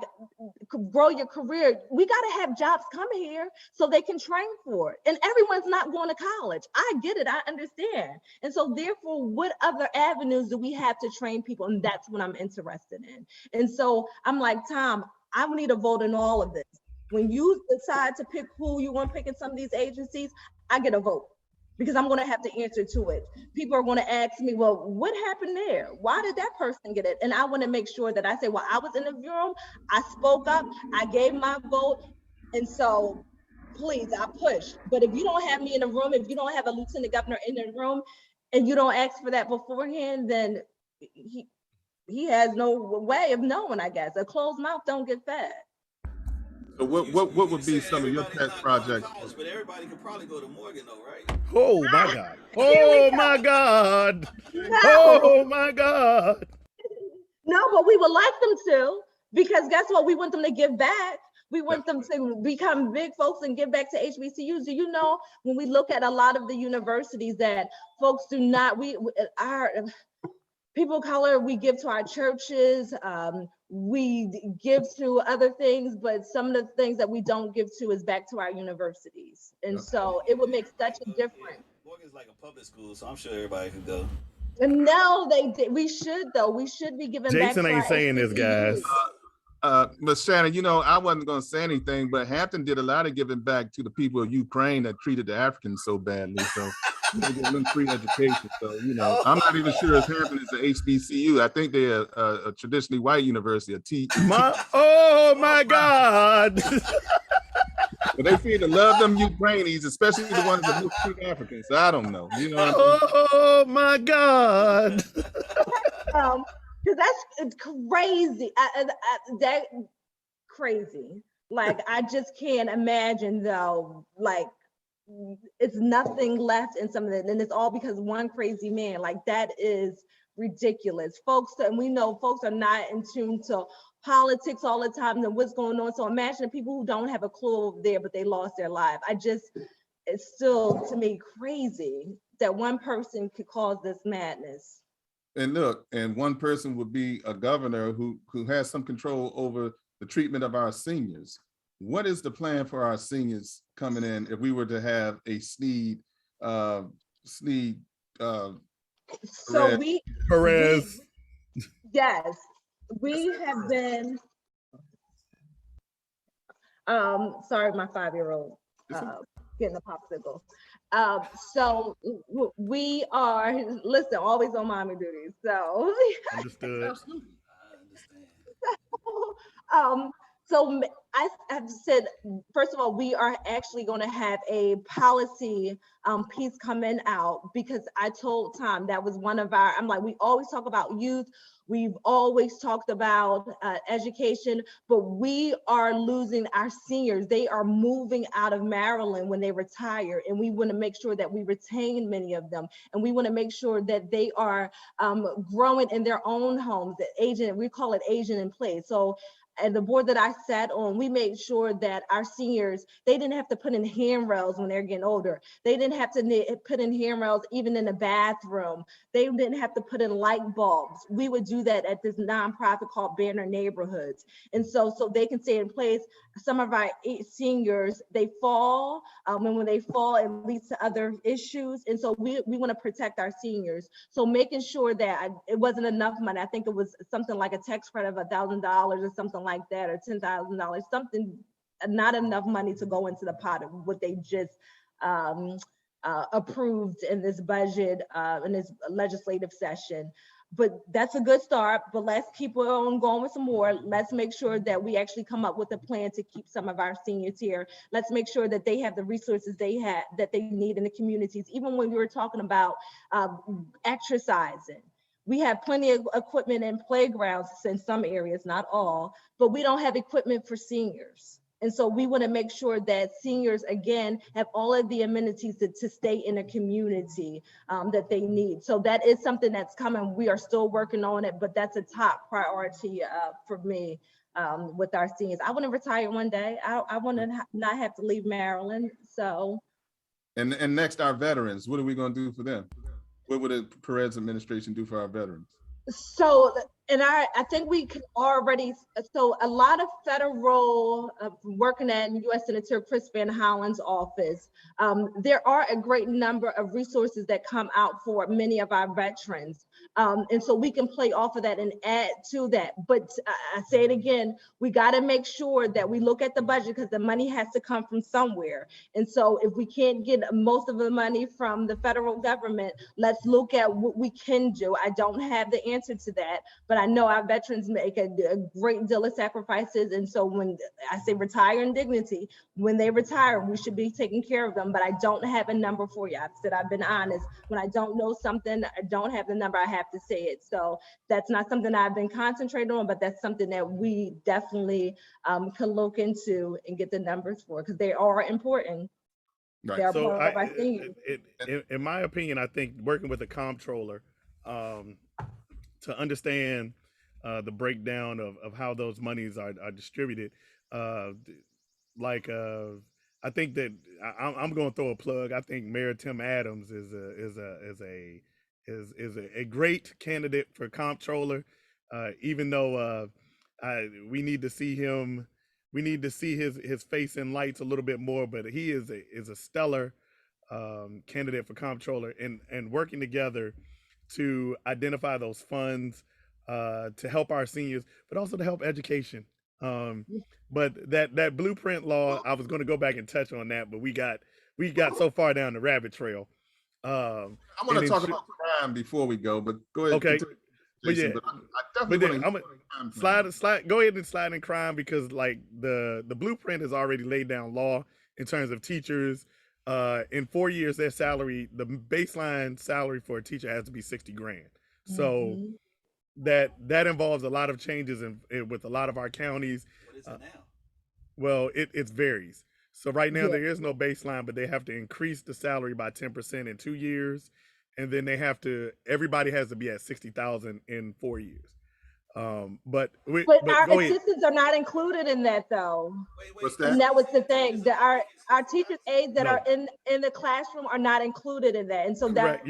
grow your career, we got to have jobs come here so they can train for it. And everyone's not going to college. I get it. I understand. And so therefore, what other avenues do we have to train people? And that's what I'm interested in. And so I'm like, Tom, I need a vote in all of this. When you decide to pick who you want to pick in some of these agencies, I get a vote because I'm going to have to answer to it. People are going to ask me, well, what happened there? Why did that person get it? And I want to make sure that I say, well, I was in the room, I spoke up, I gave my vote. And so please, I push. But if you don't have me in the room, if you don't have a lieutenant governor in the room and you don't ask for that beforehand, then he has no way of knowing, I guess. A closed mouth don't get fed. So what would be some of your pet projects? College, but everybody could probably go to Morgan though, right? Oh my God. Oh my God. No. Oh my God. No, but we would like them to, because guess what? We want them to give back. We want them to become big folks and give back to HBCUs. Do you know, when we look at a lot of the universities that folks do not, people of color, we give to our churches, we give to other things, but some of the things that we don't give to is back to our universities. And so it would make such a difference. Morgan's like a public school, so I'm sure everybody could go. And no, we should though. We should be giving back Jason to our ain't saying this, guys. HBCUs. But Shannon, you know, I wasn't going to say anything, but Hampton did a lot of giving back to the people of Ukraine that treated the Africans so badly. So they get a little free education. So, you know, I'm not even sure if Hampton is an HBCU. I think they're a traditionally white university, Oh my God. But they seem to love them Ukrainians, especially the ones that mistreat Africans. So I don't know. You know what I mean? Oh my God. Because that's crazy. That crazy. Like, I just can't imagine though, like, it's nothing left in some of it. And it's all because one crazy man. Like, that is ridiculous. Folks, and we know folks are not in tune to politics all the time and what's going on. So imagine the people who don't have a clue over there, but they lost their life. It's still, to me, crazy that one person could cause this madness. And look, and one person would be a governor who has some control over the treatment of our seniors. What is the plan for our seniors coming in if we were to have a Sneed So Perez. Yes, we have been, sorry, my 5-year-old getting a popsicle. So we are, listen, always on mommy duty. So Understood. So I have said, first of all, we are actually going to have a policy piece coming out, because I told Tom that was one of I'm like, we always talk about youth. We've always talked about education, but we are losing our seniors. They are moving out of Maryland when they retire, and we want to make sure that we retain many of them, and we want to make sure that they are growing in their own homes. We call it aging in place. So and the board that I sat on, we made sure that our seniors, they didn't have to put in handrails when they're getting older. They didn't have to put in handrails even in the bathroom. They didn't have to put in light bulbs. We would do that at this nonprofit called Banner Neighborhoods. And so they can stay in place. Some of our seniors, they fall, and when they fall, it leads to other issues. And so we want to protect our seniors. So making sure that it wasn't enough money. I think it was something like a tax credit of $1,000 or something like that, or $10,000, something, not enough money to go into the pot of what they just approved in this budget, in this legislative session. But that's a good start, but let's keep on going with some more. Let's make sure that we actually come up with a plan to keep some of our seniors here. Let's make sure that they have the resources that they need in the communities. Even when we were talking about exercising, we have plenty of equipment and playgrounds in some areas, not all, but we don't have equipment for seniors. And so we want to make sure that seniors, again, have all of the amenities to stay in a community that they need. So that is something that's coming. We are still working on it, but that's a top priority for me with our seniors. I want to retire one day. I want to not have to leave Maryland. So. And next, our veterans. What are we going to do for them? What would the Perez administration do for our veterans? So, and I think we can already, so a lot of federal, working at U.S. Senator Chris Van Hollen's office, there are a great number of resources that come out for many of our veterans. And so we can play off of that and add to that. But I say it again, we got to make sure that we look at the budget, because the money has to come from somewhere. And so if we can't get most of the money from the federal government, let's look at what we can do. I don't have the answer to that, but I know our veterans make a great deal of sacrifices. And so when I say retire in dignity, when they retire, we should be taking care of them. But I don't have a number for you. I've said, I've been honest. When I don't know something, I don't have the number, I have to say it. So that's not something I've been concentrating on, but that's something that we definitely can look into and get the numbers for, because they are important. Right. They are So part of our seniors. in my opinion, I think working with the comptroller to understand the breakdown of how those monies are distributed, I think that I'm going to throw a plug. I think Mayor Tim Adams is a is a great candidate for comptroller. Even though we need to see him, we need to see his face in lights a little bit more. But he is a stellar candidate for comptroller, and working together to identify those funds to help our seniors, but also to help education. But that blueprint law, I was going to go back and touch on that, but we got so far down the rabbit trail. I want to talk about crime before we go, but go ahead. Okay. Jason, but yeah, I definitely want to slide. Go ahead and slide in crime, because like the blueprint has already laid down law in terms of teachers. In 4 years, their salary, the baseline salary for a teacher has to be 60 grand. So that involves a lot of changes with a lot of our counties. What is it now? Well, it varies. So right now there is no baseline, but they have to increase the salary by 10% in 2 years, and then everybody has to be at 60,000 in 4 years. But our assistants are not included in that, though. What's that? And that was the thing. That our teachers' aides that are in the classroom are not included in that. And so correct.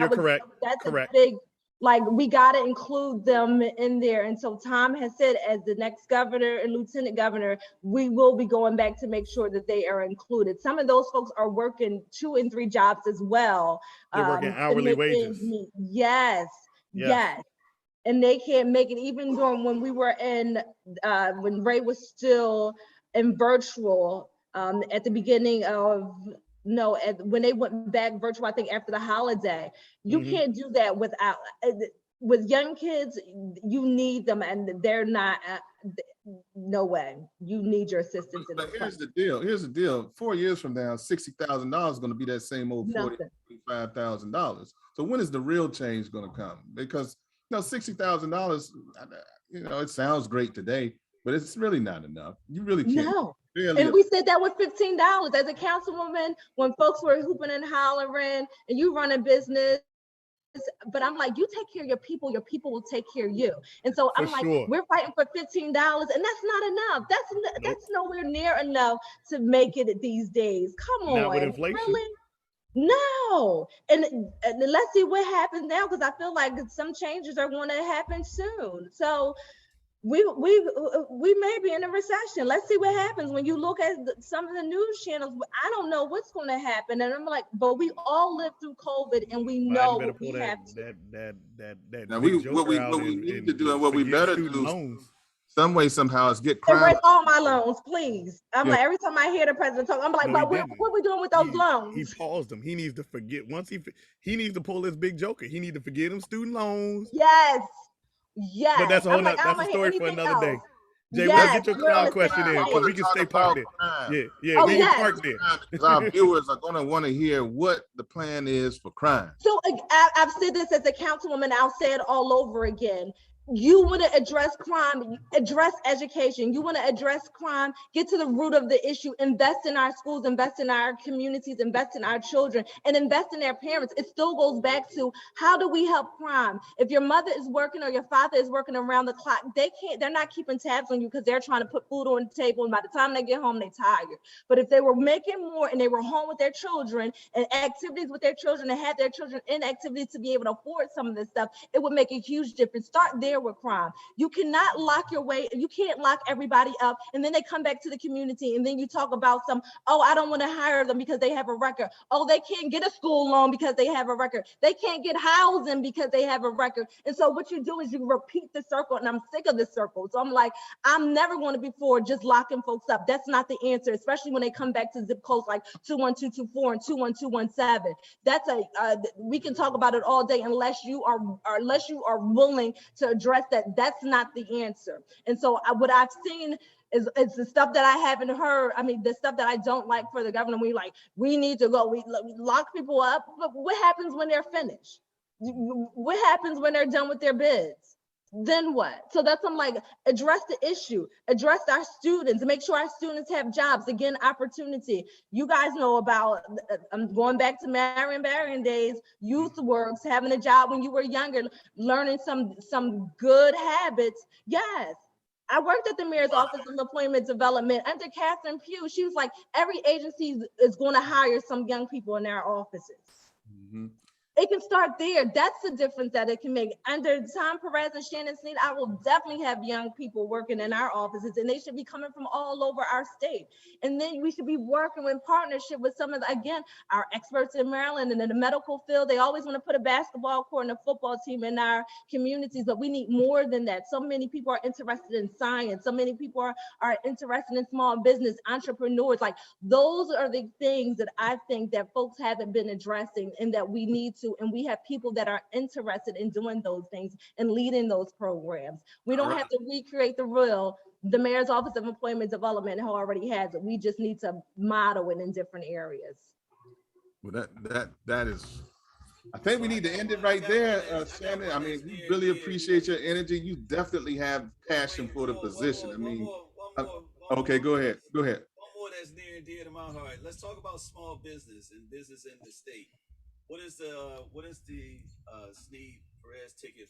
That's correct. a big, like, we got to include them in there. And so Tom has said, as the next governor and lieutenant governor, we will be going back to make sure that they are included. Some of those folks are working 2 and 3 jobs as well. They're working hourly wages. Yes. And they can't make it, even during when we were when Ray was still in virtual at the beginning of, when they went back virtual, I think after the holiday. You can't do that with young kids. You need them, and they're not, no way. You need your assistance. But here's the deal. 4 years from now, $60,000 is going to be that same old $45,000. So when is the real change going to come? Because $60,000, it sounds great today, but it's really not enough. You really can't. No. And we said that with $15 as a councilwoman, when folks were hooping and hollering, and you run a business. But I'm like, you take care of your people will take care of you. And so I'm like, we're fighting for $15, and that's not enough. That's nowhere near enough to make it these days. Come on, not with inflation. Really? No. And let's see what happens now, because I feel like some changes are going to happen soon. So we may be in a recession. Let's see what happens. When you look at some of the news channels, I don't know what's going to happen. And I'm like, but we all lived through COVID, and we know what we have to. Now what we need to do, and what we better do, some way, somehow, is get crime. Erase all my loans, please. I'm like, every time I hear the president talk, I'm like, but what are we doing with those loans? He paused them. He needs to forget. Once he needs to pull this big joker. He needs to forget them student loans. Yes. But that's a whole that's a story for another day. Jay, we'll get your crowd question in, because we can stay parked there. We can park there. Because our viewers are going to want to hear what the plan is for crime. So I've said this as a councilwoman. I'll say it all over again. You want to address crime, address education. You want to address crime, get to the root of the issue, invest in our schools, invest in our communities, invest in our children, and invest in their parents. It still goes back to, how do we help crime? If your mother is working or your father is working around the clock, they're not keeping tabs on you, because they're trying to put food on the table, and by the time they get home, they're tired. But if they were making more and they were home with their children and activities with their children, and had their children in activities to be able to afford some of this stuff, it would make a huge difference. Start there with crime. You cannot you can't lock everybody up, and then they come back to the community, and then you talk about I don't want to hire them because they have a record. Oh, they can't get a school loan because they have a record. They can't get housing because they have a record. And so what you do is you repeat the circle, and I'm sick of the circle. So I'm like, I'm never going to be for just locking folks up. That's not the answer, especially when they come back to zip codes like 21224 and 21217. That's we can talk about it all day, unless you are willing to address that. That's not the answer. And so what I've seen is the stuff that I haven't heard. I mean, the stuff that I don't like for the governor. We need to go. We lock people up. But what happens when they're finished? What happens when they're done with their bids? Then what? So I'm like, address the issue, address our students, make sure our students have jobs. Again, opportunity. You guys know about, I'm going back to Marion Barron days, youth works, having a job when you were younger, learning some good habits. Yes. I worked at the mayor's office of employment development under Catherine Pugh. She was like, every agency is going to hire some young people in their offices. It can start there. That's the difference that it can make. Under Tom Perez and Shannon Sneed, I will definitely have young people working in our offices, and they should be coming from all over our state. And then we should be working in partnership with some of the, again, our experts in Maryland and in the medical field. They always want to put a basketball court and a football team in our communities, but we need more than that. So many people are interested in science. So many people are interested in small business, entrepreneurs. Like, those are the things that I think that folks haven't been addressing and that we need to. And we have people that are interested in doing those things and leading those programs. We don't have to recreate the wheel. The Mayor's Office of Employment Development already has it. We just need to model it in different areas. Well, that is, I think we need to end it right there, Shannon. I mean, we really appreciate your energy. You definitely have passion for the position. I mean, okay, go ahead. Go ahead. One more that's near and dear to my heart. Let's talk about small business and business in the state. What is the Sneed Perez ticket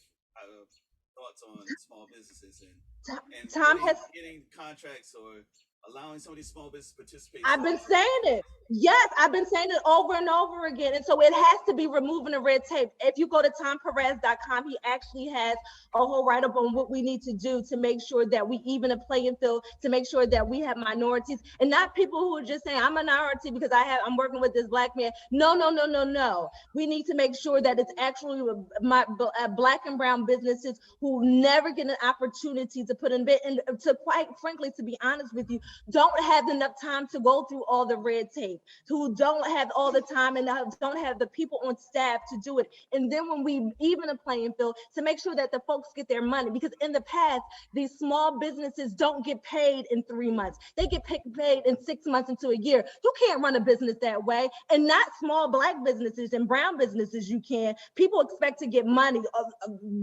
thoughts on small businesses and Tom has getting contracts or allowing some of these small businesses to participate? I've been saying it. Yes, I've been saying it over and over again. And so it has to be removing the red tape. If you go to tomperez.com, he actually has a whole write-up on what we need to do to make sure that we even a playing field, to make sure that we have minorities and not people who are just saying, I'm a minority because I'm working with this Black man. No. We need to make sure that it's actually Black and brown businesses who never get an opportunity to put in bid, and to, quite frankly, to be honest with you, don't have enough time to go through all the red tape, who don't have all the time and don't have the people on staff to do it. And then when we even a playing field, to make sure that the folks get their money, because in the past, these small businesses don't get paid in 3 months. They get paid in 6 months into a year. You can't run a business that way. And not small Black businesses and brown businesses you can. People expect to get money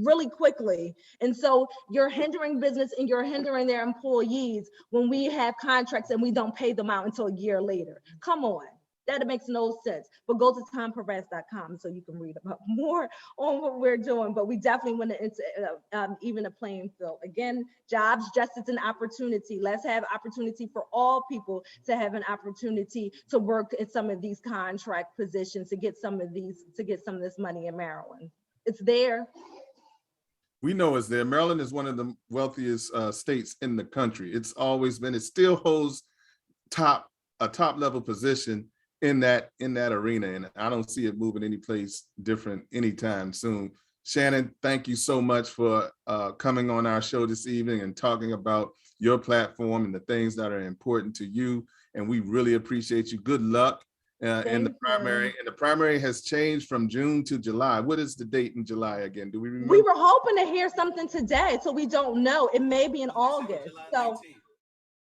really quickly. And so you're hindering business and you're hindering their employees when we have contracts and we don't pay them out until a year later. Come on, that makes no sense. But go to tomperez.com so you can read about more on what we're doing. But we definitely want to even a playing field. Again, jobs, justice, and opportunity. Let's have opportunity for all people to have an opportunity to work in some of these contract positions to get some of this money in Maryland. It's there. We know it's there. Maryland is one of the wealthiest states in the country. It's always been. It still holds a top level position in that arena, and I don't see it moving any place different anytime soon. Shannon, thank you so much for coming on our show this evening and talking about your platform and the things that are important to you. And we really appreciate you. Good luck in the primary. And the primary has changed from June to July. What is the date in July again? Do we remember? We were hoping to hear something today, so we don't know. It may be in August. So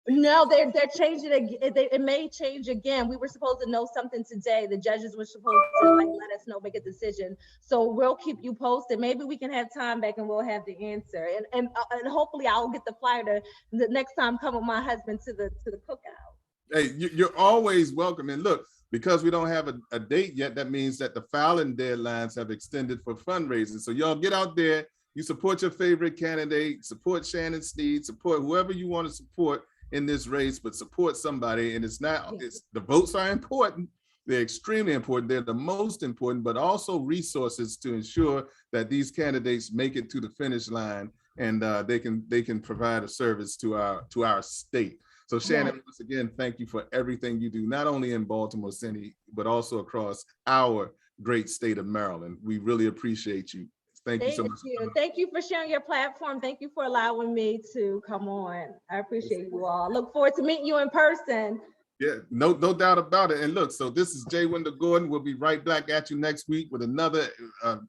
no, they're changing it. It may change again. We were supposed to know something today. The judges were supposed to let us know, make a decision. So we'll keep you posted. Maybe we can have time back and we'll have the answer. And hopefully I'll get the flyer the next time come with my husband to the cookout. Hey, you're always welcome. And look, because we don't have a date yet, that means that the filing deadlines have extended for fundraising. So y'all get out there, you support your favorite candidate, support Shannon Sneed, support whoever you want to support in this race, but support somebody. And the votes are important. They're extremely important. They're the most important, but also resources to ensure that these candidates make it to the finish line and they can provide a service to our state. So Shannon, once again, thank you for everything you do, not only in Baltimore City, but also across our great state of Maryland. We really appreciate you. Thank you so much. Thank you for sharing your platform. Thank you for allowing me to come on. I appreciate you all. Look forward to meeting you in person. Yeah, no doubt about it. And look, so this is Jay Wendell Gordon. We'll be right back at you next week with another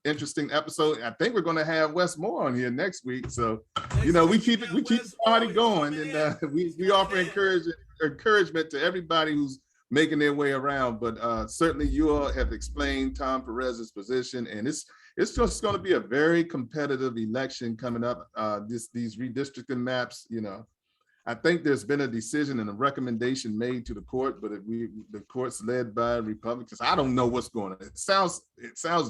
interesting episode. I think we're going to have Wes Moore on here next week. So, we keep the party going, and we offer encouragement to everybody who's making their way around. But certainly you all have explained Tom Perez's position, and it's just going to be a very competitive election coming up. These redistricting maps, I think there's been a decision and a recommendation made to the court, but the court's led by Republicans. I don't know what's going on. It sounds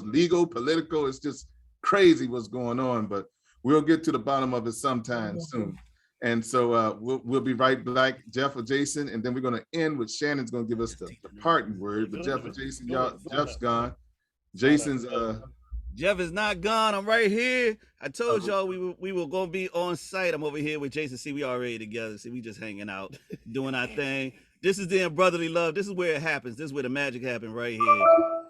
legal, political. It's just crazy what's going on, but we'll get to the bottom of it sometime soon. And so we'll be right back, Jeff or Jason, and then we're going to end with Shannon's going to give us the parting word. But Jeff or Jason, Jeff's gone. Jason's Jeff is not gone. I'm right here. I told y'all we were gonna be on site. I'm over here with Jason. See, we already together. See, we just hanging out, doing our thing. This is the Brotherly Love. This is where it happens. This is where the magic happens right here.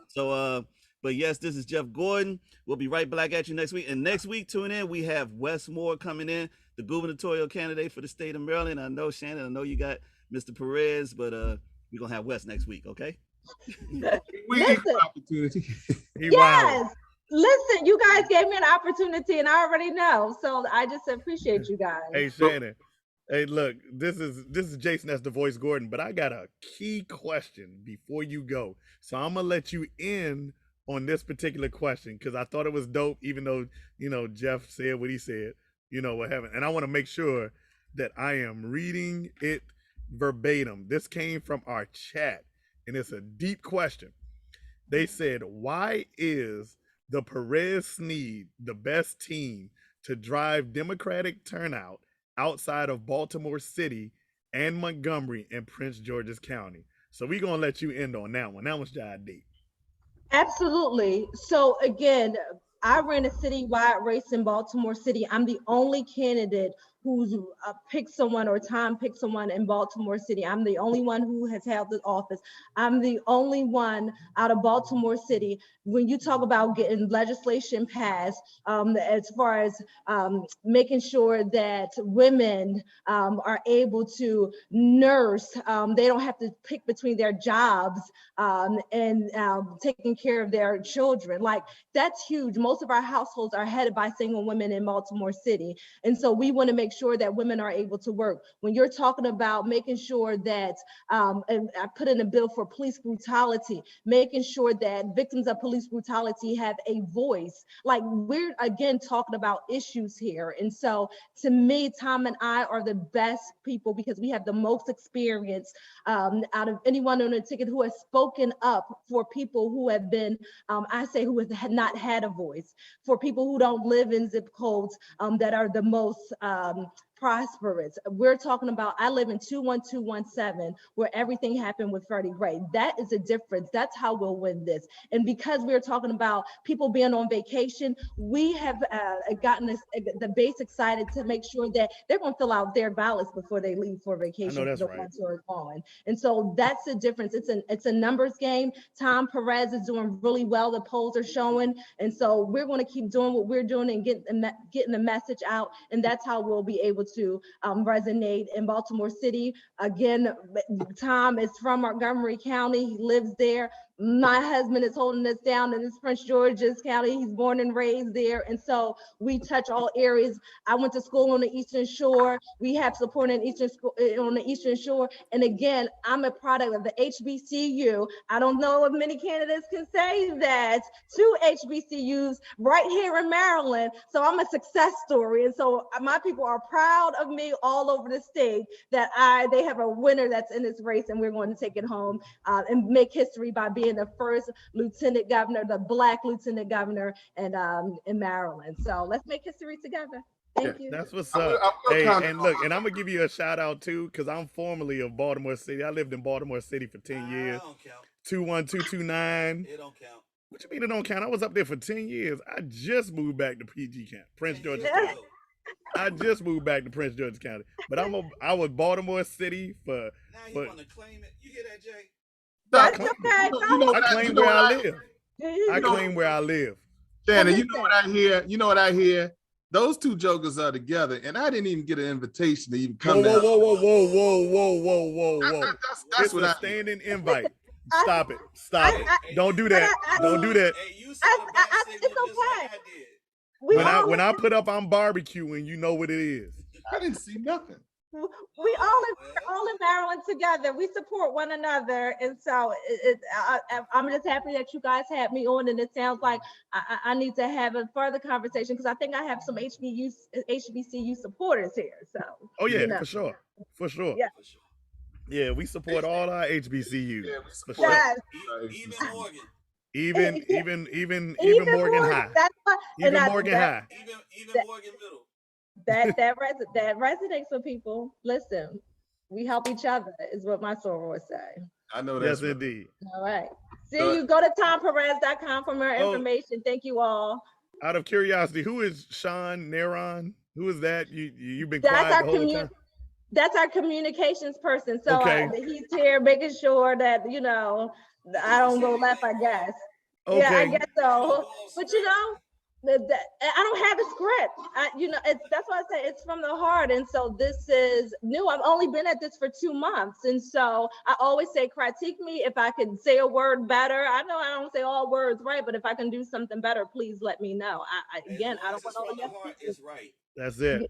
So but yes, this is Jeff Gordon. We'll be right back at you next week. And next week, tune in. We have Wes Moore coming in, the gubernatorial candidate for the state of Maryland. I know, Shannon, I know you got Mr. Perez, but we're gonna have Wes next week, okay? We equal opportunity. Yes. Listen, you guys gave me an opportunity and I already know. So I just appreciate you guys. Hey, Shannon. Hey, look, this is Jason as the voice Gordon, but I got a key question before you go. So I'm gonna let you in on this particular question because I thought it was dope, even though, you know, Jeff said what he said, you know, what happened. And I want to make sure that I am reading it verbatim. This came from our chat, and it's a deep question. They said, why is the Perez Sneed the best team to drive Democratic turnout outside of Baltimore City and Montgomery and Prince George's County? So we're going to let you end on that one. That was John D. Absolutely. So again, I ran a citywide race in Baltimore City. I'm the only candidate who's picked someone or Tom picked someone in Baltimore City. I'm the only one who has held the office. I'm the only one out of Baltimore City. When you talk about getting legislation passed, as far as making sure that women are able to nurse, they don't have to pick between their jobs and taking care of their children. Like, that's huge. Most of our households are headed by single women in Baltimore City. And so we want to make sure that women are able to work. When you're talking about making sure that, and I put in a bill for police brutality, making sure that victims of police brutality have a voice. Like, we're again talking about issues here. And so to me, Tom and I are the best people because we have the most experience out of anyone on the ticket who has spoken up for people who have been, I say, who have not had a voice, for people who don't live in zip codes that are the most prosperous. We're talking about, I live in 21217, where everything happened with Freddie Gray. That is a difference. That's how we'll win this. And because we're talking about people being on vacation, we have gotten the base excited to make sure that they're going to fill out their ballots before they leave for vacation. I know that's right. Ones who are gone. And so that's the difference. It's a numbers game. Tom Perez is doing really well. The polls are showing. And so we're going to keep doing what we're doing and getting the message out. And that's how we'll be able to resonate in Baltimore City. Again, Tom is from Montgomery County. He lives there. My husband is holding us down in this Prince George's County. He's born and raised there. And so we touch all areas. I went to school on the Eastern Shore. We have support on the Eastern Shore. And again, I'm a product of the HBCU. I don't know if many candidates can say that, 2 HBCUs right here in Maryland. So I'm a success story. And so my people are proud of me all over the state that they have a winner that's in this race, and we're going to take it home and make history by being the first lieutenant governor, the Black lieutenant governor in Maryland. So let's make history together. Thank you. That's what's up. Hey, and look, and I'm gonna give you a shout out too, because I'm formerly of Baltimore City. I lived in Baltimore City for 10 years. 21229. It don't count. What you mean it don't count? I was up there for 10 years. I just moved back to PG County, Prince George's County. I just moved back to Prince George's County, but I was Baltimore City for. Now you want to claim it? You hear that, Jay? That's okay. I claim where I live. I claim where I live. Shannon, you know what I hear? You know what I hear? Those two jokers are together, and I didn't even get an invitation to even come down. Whoa. That's what a standing invite. Stop it. Don't do that. Don't do that. Hey, you saw a back signal it's just like okay. I did. When I put up, I'm barbecuing. You know what it is. I didn't see nothing. We're all in Maryland together. We support one another. And so I'm just happy that you guys had me on. And it sounds like I need to have a further conversation because I think I have some HBCU supporters here. So. Oh, yeah, for sure. For sure. Yeah. Yeah, we support all our HBCUs. Yeah, for sure. Yes. Even Morgan. Even Morgan High. Even Morgan High. Even Morgan Middle. That resonates with people. Listen, we help each other is what my soror would say. I know Yes, that's right. indeed. All right. See So- you. Go to tomperez.com for more Oh. information. Thank you all. Out of curiosity, who is Sean Neron? Who is that? You've been That's quiet our the whole time. That's our communications person. So Okay. he's here making sure that, you know, I don't go left, I guess. Yeah, I Okay. guess so. But you know, I don't have a script. That's why I say it's from the heart. And so this is new. I've only been at this for 2 months. And so I always say, critique me if I could say a word better. I know I don't say all words right, but if I can do something better, please let me know. I don't want all from the the heart. It's right. That's it. As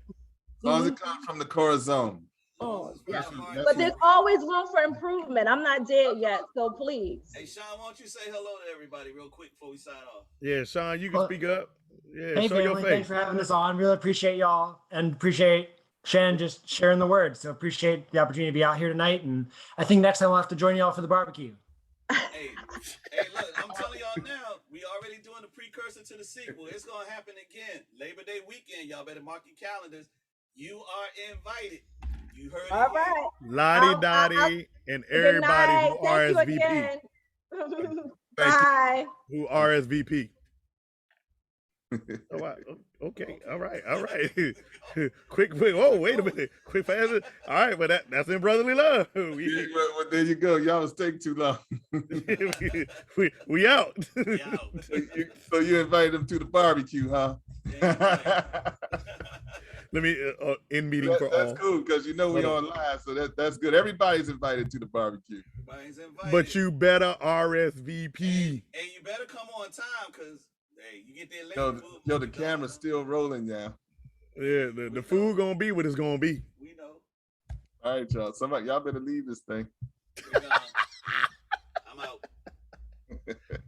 long as it comes from the corazon. Oh, yeah. That's what- But there's always room for improvement. I'm not dead yet, so please. Hey, Sean, why don't you say hello to everybody real quick before we sign off? Yeah, Sean, you can Well, speak up. Yeah, Hey, show your family, face. thanks for having us on. Really appreciate y'all and appreciate Shannon just sharing the word. So appreciate the opportunity to be out here tonight. And I think next time I'll have to join y'all for the barbecue. Hey, look, I'm telling y'all now, we already doing the precursor to the sequel. It's gonna happen again. Labor Day weekend, y'all better mark your calendars. You are invited. You heard All it here. right. Lottie Dottie and Good everybody night. who Thank you RSVP. again. Thank you. Bye. Who RSVP. Oh, wow. Okay. All right. Quick. Oh, wait a minute. Quick, fast. All right, but that's in brotherly love. Well, there you go. Y'all was taking too long. we out. We out. So you invited them to the barbecue, huh? Let me end meeting for That's all. cool because you know we on live, so that's good. Everybody's invited to the barbecue. Everybody's invited. But you better RSVP. Hey, you better come on time because hey, you get there late. Yo, the camera's still rolling, y'all. Yeah, the food gonna be what it's gonna be. We know. All right, y'all. Y'all better leave this thing. We gone.